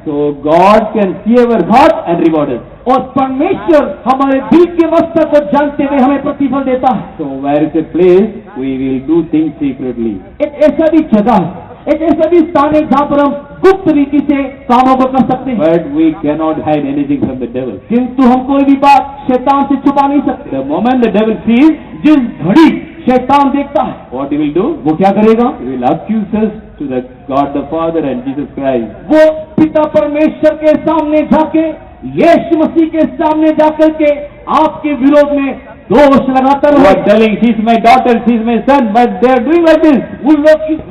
So God can see our heart and reward us. और परमेश्वर हमारे दिल की अवस्था को जानते हुए हमें प्रतिफल देता है। So where is a place we will do things secretly. एक ऐसा भी जगह है, एक ऐसा भी स्थान है जहाँ पर हम गुप्त रीति से कामों को कर सकते हैं, But we cannot hide anything from the devil. किंतु हम कोई भी बात शैतान से छुपा नहीं सकते। The moment the devil sees, जिस घड़ी शैतान देखता है, what he will do? वो क्या करेगा? He will accuse us to the God the Father and Jesus Christ. वो पिता परमेश्वर के सामने जाके, यीशु मसीह के सामने जाकर के आपके विरोध में दोष लगाता Who are रहेगा। telling, she's my daughter, she's my son, but they are doing like this.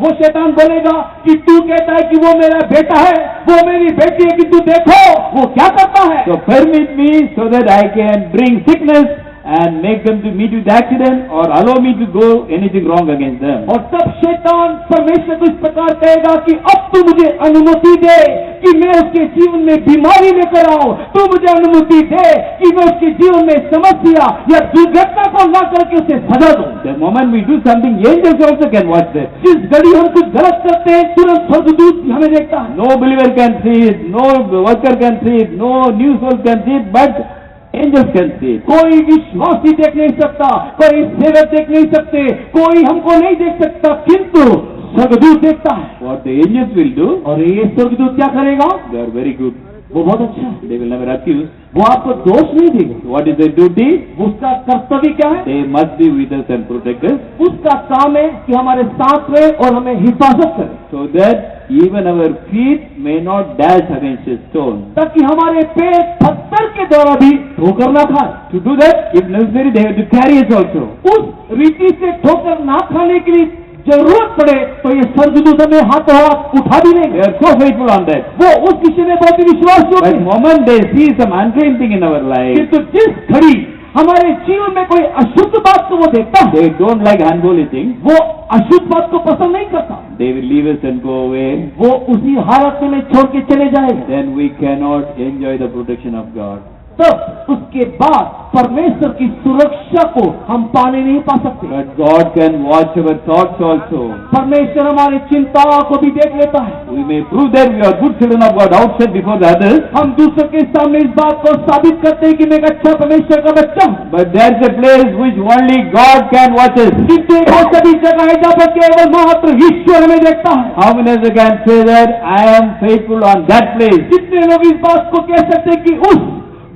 वो शैतान बोलेगा कि तू कहता है कि वो मेरा बेटा है, वो मेरी बेटी है, कि तू देखो वो क्या करता है। So permit me so that I can bring sickness and make them to meet with accident or allow me to go anything wrong against them. और तब शैतान परमेश्वर को इस प्रकार कहेगा कि अब तू मुझे अनुमति दे कि मैं उसके जीवन में बीमारी लेकर आऊं, तू मुझे अनुमति दे कि मैं उसके जीवन में समस्या या दुर्घटना को ला करके उसे सजा दूं। The moment we do something, angels also can watch that. जिस घड़ी हम कुछ गलत करते हैं तुरंत स्वर्गदूत हमें देखता है। No believer can see it, no worker can see it, no new soul can see it, but angels can see it. कोई विश्वासी देख नहीं सकता, कोई सेवक देख नहीं सकते, कोई हमको नहीं देख सकता, किंतु स्वर्गदूत देखता है। What the angels will do, और ये स्वर्गदूत क्या करेगा? they are very good. वो बहुत अच्छा है, They will never accuse. वो आपको दोष नहीं देगा। What is their duty? उसका कर्तव्य क्या है? They must be with us and protect us, उसका काम है कि हमारे साथ रहे और हमें हिफाजत करे, so that even our feet may not dash against a stone. ताकि हमारे पैर पत्थर के द्वारा भी ठोकर ना खाए। To do that, if necessary, they have to carry us also. उस रीति से ठोकर ना खाने के लिए जरूरत पड़े तो ये स्वर्गदूत हमें हाथों हाथ उठा भी They लेंगे। are so faithful on that. वो उस विषय में बहुत ही विश्वास But योग्य है। moment they see some unclean thing in our life, किंतु जिस घड़ी हमारे जीवन में कोई अशुद्ध बात को वो देखता है, they don't like unholy things, वो अशुद्ध बात को पसंद नहीं करता, they will leave us and go away. वो उसी हालत में छोड़ के चले जाएगा। Then we cannot enjoy the protection of God. तब उसके बाद परमेश्वर की सुरक्षा को हम पाने नहीं पा सकते। But God can watch our thoughts also. परमेश्वर हमारी चिंताओं को भी देख लेता है। We may prove that we are good children of God outside before the others. हम दूसरों के सामने इस बात को साबित करते हैं कि मैं एक अच्छा परमेश्वर का बच्चा हूँ, But there's a place which only God can watch us. किंतु एक ऐसी जगह है जहाँ पर केवल मात्र ईश्वर हमें देखता है। How many of you can say that I am faithful on that place? कितने लोग इस बात को कह सकते हैं कि उस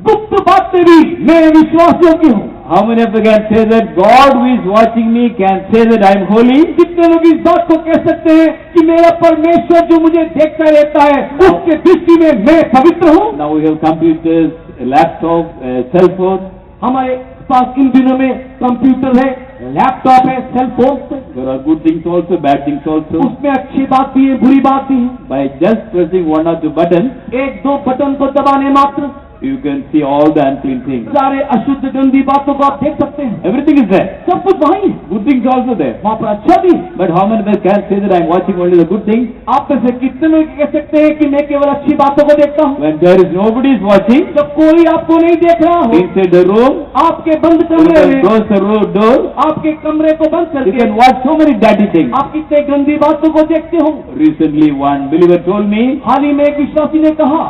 गुप्त बात में भी मैं विश्वास योग्य हूँ? How many of you can say that God who is watching me can say that I am holy? कितने लोग इस बात को कह सकते हैं कि मेरा परमेश्वर जो मुझे देखता रहता है उसके दृष्टि में मैं पवित्र हूँ? Now we have computers, a laptop, a cell phone. हमारे पास इन दिनों में कंप्यूटर है, लैपटॉप है, सेल फोन है। There are good things also, bad things also. उसमें अच्छी बात भी है, बुरी बात भी है। By just pressing one or two buttons, एक दो बटन को दबाने मात्र you can see all the unclean things. सारे अशुद्ध गंदी बातों को आप देख सकते हैं। Everything is there. सब कुछ वहीं है, Good things also there. वहाँ पर अच्छा भी है। But how many of us can say that I am watching only the good things? आप में से कितने लोग कह सकते हैं कि मैं केवल अच्छी बातों को देखता हूँ? When there is nobody is watching, जब कोई आपको नहीं देख रहा हो, inside the room, आपके बंद you कमरे can में, close the door, आपके कमरे को बंद you करके can watch so many dirty things. आप कितने गंदी बातों को देखते हो। Recently one believer told me, हाल ही में एक विश्वासी ने कहा,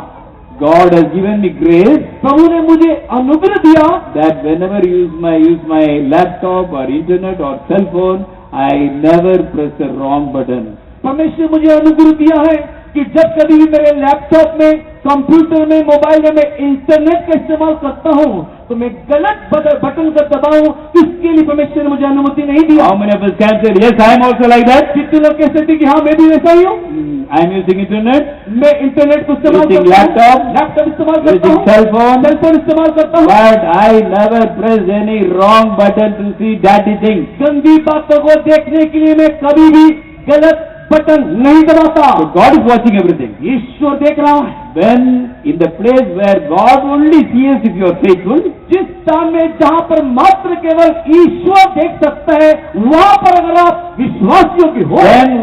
God has given me grace प्रभु ने मुझे अनुग्रह दिया that whenever I use my laptop or internet or cell phone, I never press the wrong button. परमेश्वर मुझे अनुग्रह दिया है कि जब कभी भी मेरे लैपटॉप में, कंप्यूटर में, मोबाइल में मैं इंटरनेट का इस्तेमाल करता हूँ तो मैं गलत बटन का दबाऊं, इसके लिए परमेश्वर ने मुझे अनुमति नहीं दिया। How many of us can say, yes, I am also like that? कितने लोग कह सकते कि हाँ मैं भी वैसा ही हूँ? I am using internet, मैं इंटरनेट को इस्तेमाल using करता हूँ, laptop, लैपटॉप इस्तेमाल करता using हूँ, cell phone, सेल फोन इस्तेमाल करता हूँ, but I never press any wrong button to see dirty things. गंदी बातों को देखने के लिए मैं कभी भी गलत बटन नहीं दबाता। So God is watching everything. ईश्वर देख रहा है। When in the place where God only sees if you are faithful, जिस स्थान में जहाँ पर मात्र केवल ईश्वर देख सकता है, वहाँ पर अगर आप विश्वासियों की हो, then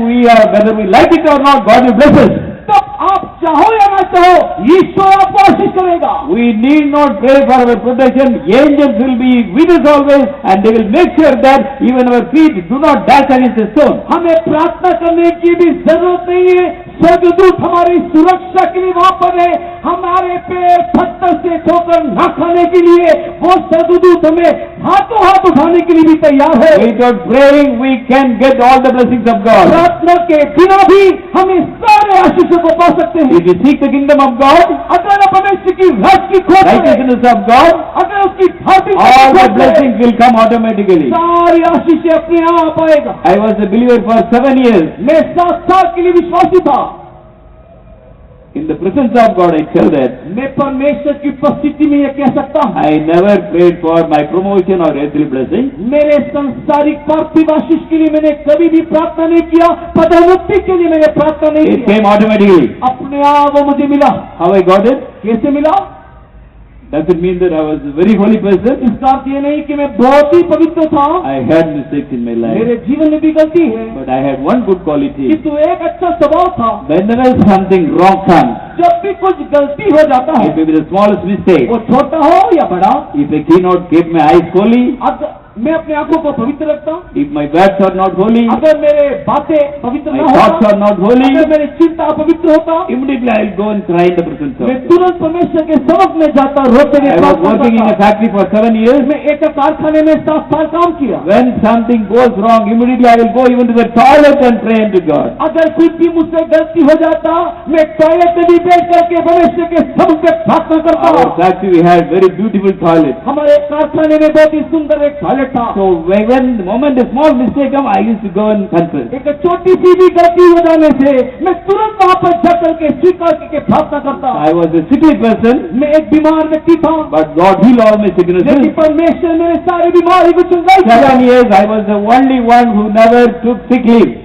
whether we like it or not, God will bless us. तब आप चाहो या ना चाहो, ईश्वर आपको आशीष करेगा। We need not pray for our protection. Angels will be with us always, and they will make sure that even our feet do not dash against a stone. हमें प्रार्थना करने की भी जरूरत नहीं है, स्वर्गदूत हमारी सुरक्षा के लिए वहाँ पर है। हमारे पैर पत्थर से ठोकर न खाने के लिए वो स्वर्गदूत हमें हाथों हाथ उठाने के लिए भी तैयार है। Without praying, we can get all the blessings of God. प्रार्थना के बिना भी हम इस सारे आशीषों को पा सकते हैं। If you seek the kingdom of God, अगर परमेश्वर की राज्य की खोज करें, righteousness of God, अगर उसकी धार्मिक all the खोज करें, blessings will come automatically. सारी आशीष अपने आप आएगा। I was a believer for 7 years. मैं 7 साल के लिए विश्वासी था। In the presence of God, I tell that मैं परमेश्वर की उपस्थिति में यह कह सकता हूँ, I never prayed for my promotion or earthly blessing. मेरे संसारिक पार्थिव आशीष के लिए मैंने कभी भी प्रार्थना नहीं किया, पदोन्नति के लिए मैंने प्रार्थना नहीं It की। came automatically. अपने आप वो मुझे मिला। How I got it? कैसे मिला? Does it mean that I was a very holy person? इसका अर्थ ये नहीं कि मैं बहुत ही पवित्र था, I had mistakes in my life. मेरे जीवन में भी गलती है, But I had one good quality. किंतु एक अच्छा स्वभाव था। Whenever something wrong comes, जब भी कुछ गलती हो जाता है, it may be the smallest mistake, वो छोटा हो या बड़ा, if I cannot keep my eyes holy, अगर मैं अपने आंखों को पवित्र रखता हूँ, if my words are not holy, अगर मेरे बातें पवित्र my न thoughts होता, are not holy, अगर मेरी चिंता अपवित्र होता, immediately I will go and cry in the presence of मैं God. तुरंत परमेश्वर के समक्ष में जाता, रोते हुए I was प्रार्थना working in a करता। factory for 7 years. मैं एक कारखाने में 7 साल काम किया। When something goes wrong, immediately I will go even to the toilet and pray unto God. अगर कुछ भी मुझसे गलती हो जाता, मैं टॉयलेट में भी बैठ करके परमेश्वर के समक्ष में प्रार्थना करता। Our factory we had very beautiful toilet. हमारे कारखाने में बहुत ही सुंदर एक टॉयलेट था। So when the moment a small mistake come, I used to go and confess. एक छोटी सी भी गलती हो जाने से मैं तुरंत वहाँ पर जाकर के स्वीकार करके प्रार्थना करता। I was a sickly person, मैं एक बीमार व्यक्ति था, but God healed all my लेकिन sicknesses. परमेश्वर मेरे सारी बीमारी को चंगाई किया। 7 years I was the only one who never took sick leave.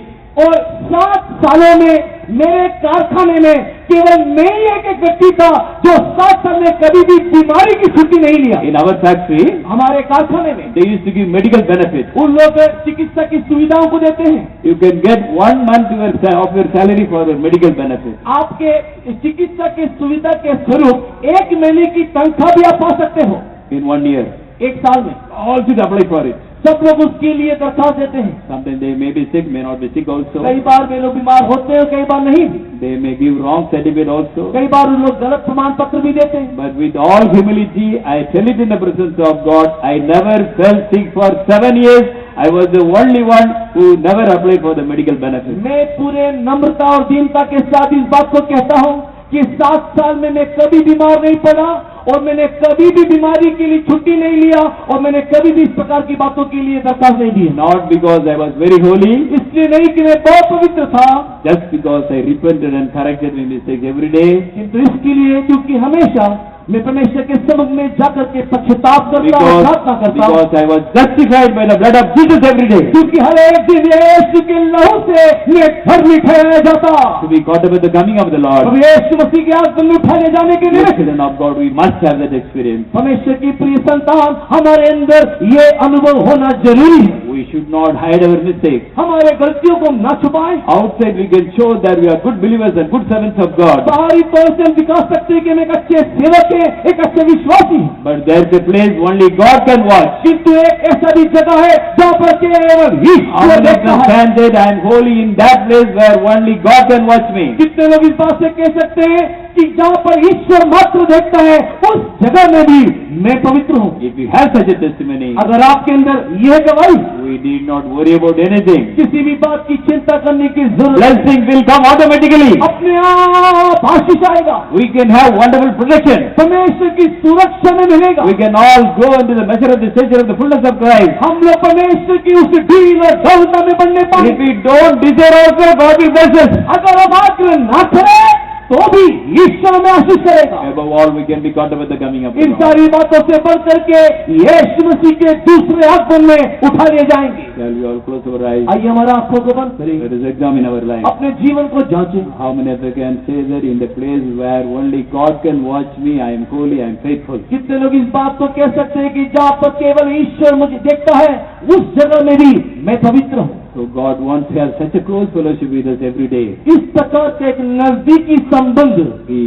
और 7 सालों में मेरे कारखाने में केवल मैं ही एक व्यक्ति था जो 7 साल में कभी भी बीमारी की छुट्टी नहीं लिया। In our factory, हमारे कारखाने में they used to give medical benefits. उन लोग चिकित्सा की सुविधाओं को देते हैं। You can get 1 month of your salary for your medical benefits. आपके चिकित्सा की सुविधा के स्वरूप 1 महीने की तनख्वाह भी आप पा सकते हो In 1 year. 1 साल में। All should apply for it. सब लोग उसके लिए दरखास्त देते हैं। Sometimes they may be sick, may not be sick also. कई बार वे लोग बीमार होते हैं, कई बार नहीं भी। They may give wrong certificate also. कई बार उन लोग गलत प्रमाण पत्र भी देते हैं। But with all humility, I tell it in the presence of God, I never fell sick for 7 years. I was the only one who never applied for the medical benefits. मैं पूरे नम्रता और दीनता के साथ इस बात को कहता हूँ कि 7 साल में मैं कभी बीमार नहीं पड़ा और मैंने कभी भी बीमारी के लिए छुट्टी नहीं लिया और मैंने कभी भी इस प्रकार की बातों के लिए दरखास्त नहीं दी। Not because I was very holy, इसलिए नहीं कि मैं बहुत पवित्र था, just because I repented and corrected my mistakes every day. किंतु इसके लिए क्योंकि हमेशा मैं परमेश्वर के सम्मुख में जाकर के पश्चाताप करता हूँ, प्रार्थना करता हूँ। Because I was justified by the blood of Jesus every day. क्योंकि हर एक दिन यीशु के लहू से मैं धर्मी ठहराया जाता। To be caught up with the coming of the Lord. अब यीशु मसीह के आगमन में उठाने जाने के लिए Children of God, we must have that experience. परमेश्वर की प्रिय संतान, हमारे अंदर ये अनुभव होना जरूरी है। We should not hide our mistakes. हमारे गलतियों को न छुपाएं। Outside we can show that we are good believers and good servants of God. बाहरी तौर से हम दिखा सकते हैं कि हम एक अच्छे सेवक हैं, एक अच्छे विश्वासी हैं। But there is a place only God can watch. किंतु एक ऐसा भी जगह है जहाँ पर केवल How ईश्वर many देखता can है। stand that I am holy in that place where only God can watch me? कितने लोग इस बात से कह सकते हैं कि जहाँ पर ईश्वर मात्र देखता है उस जगह में भी मैं पवित्र हूँ। If you have such a testimony, अगर आपके अंदर यह गवाही, we need not worry about anything. किसी भी बात की चिंता करने की जरूरत नहीं। Blessing will come automatically. अपने आप आशीष आएगा। We can have wonderful protection. परमेश्वर की सुरक्षा में मिलेगा। We can all grow into the measure of the stature of the fullness of Christ. हम लोग परमेश्वर की उस ढील और दौलता में बढ़ने If पाएंगे। we don't desire also, God will bless us. अगर हम आग्रह ना करें तो भी ईश्वर में आशीष करेगा। Above all, we can be caught up with the coming of the in Lord. सारी बातों से बढ़ करके यीशु मसीह के दूसरे आगमन में उठा लिए जाएंगे। Shall we all close our eyes? आइए हमारा आंखों को बंद करें, Let us examine our life. अपने जीवन को जांचें। How many of you can say that in the place where only God can watch me, I am holy, I am faithful? कितने लोग इस बात को कह सकते हैं कि जहाँ पर केवल ईश्वर मुझे देखता है उस जगह में भी मैं पवित्र हूँ। So God wants to have such a close fellowship with us every day. इस प्रकार का एक नजदीकी संबंध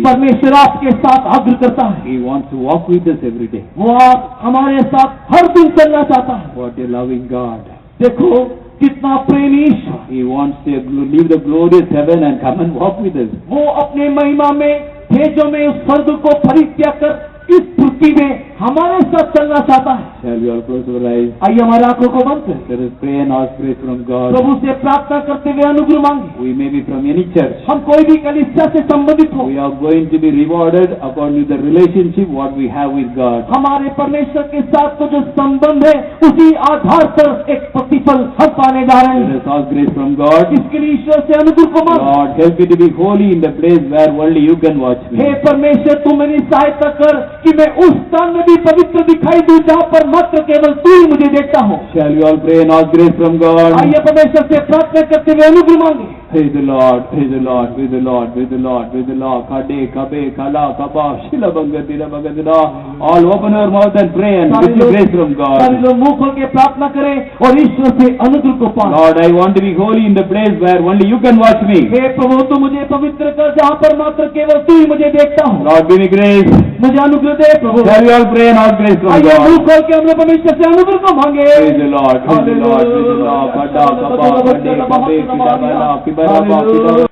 परमेश्वर आपके साथ आग्रह करता है। He wants to walk with us every day. वो आप हमारे साथ हर दिन चलना चाहता है। What a loving God. देखो कितना प्रेमी ईश्वर। He wants to leave the glorious heaven and come and walk with us. वो अपने महिमा में भेजों में उस स्वर्ग को परित्याग कर इस पृथ्वी में हमारे साथ चलना चाहता है। Shall we all close our eyes? आइए हमारे आंखों को बंद करें, Let us pray and ask grace from God. प्रभु से प्रार्थना करते हुए अनुग्रह मांगे। We may be from any church. हम कोई भी कलीसिया से संबंधित हो, We are going to be rewarded according to the relationship what we have with God. हमारे परमेश्वर के साथ तो जो संबंध है उसी आधार पर एक प्रतिफल हम पाने जा रहे Let हैं। us ask grace from God. इसके लिए ईश्वर से अनुग्रह को मांगे। Lord, help me to be holy in the place where only you can watch me. हे परमेश्वर, तू मेरी सहायता कर कि मैं उस स्थान में भी पवित्र दिखाई दूं जहाँ पर मात्र केवल तू ही मुझे देखता हो। Shall we all pray and ask grace from God? आइए परमेश्वर से प्रार्थना करते हुए अनुग्रह मांगे। Praise the Lord, praise the Lord, praise the Lord, praise the Lord, praise the Lord. Kade, kabe, kala, kaba, shila bangadina, bangadina. All open your mouth and pray and receive grace from सारे God. लोग मुंह खोल के प्रार्थना करें और ईश्वर से अनुग्रह को पाएं। Lord, I want to be holy in the place where only you can watch me. हे प्रभु, तू मुझे पवित्र कर जहाँ पर मात्र केवल तू ही मुझे देखता हो। Lord, give me grace. मुझे अनुग्रह दे प्रभु। Shall we all pray and ask grace from आइए मुंह God? खोल के हम लोग परमेश्वर से अनुग्रह को मांगे। Praise the Lord, praise the Lord, praise the Lord. Kada, kaba, kade, kabe, kida, bala, kibara, ba, kida.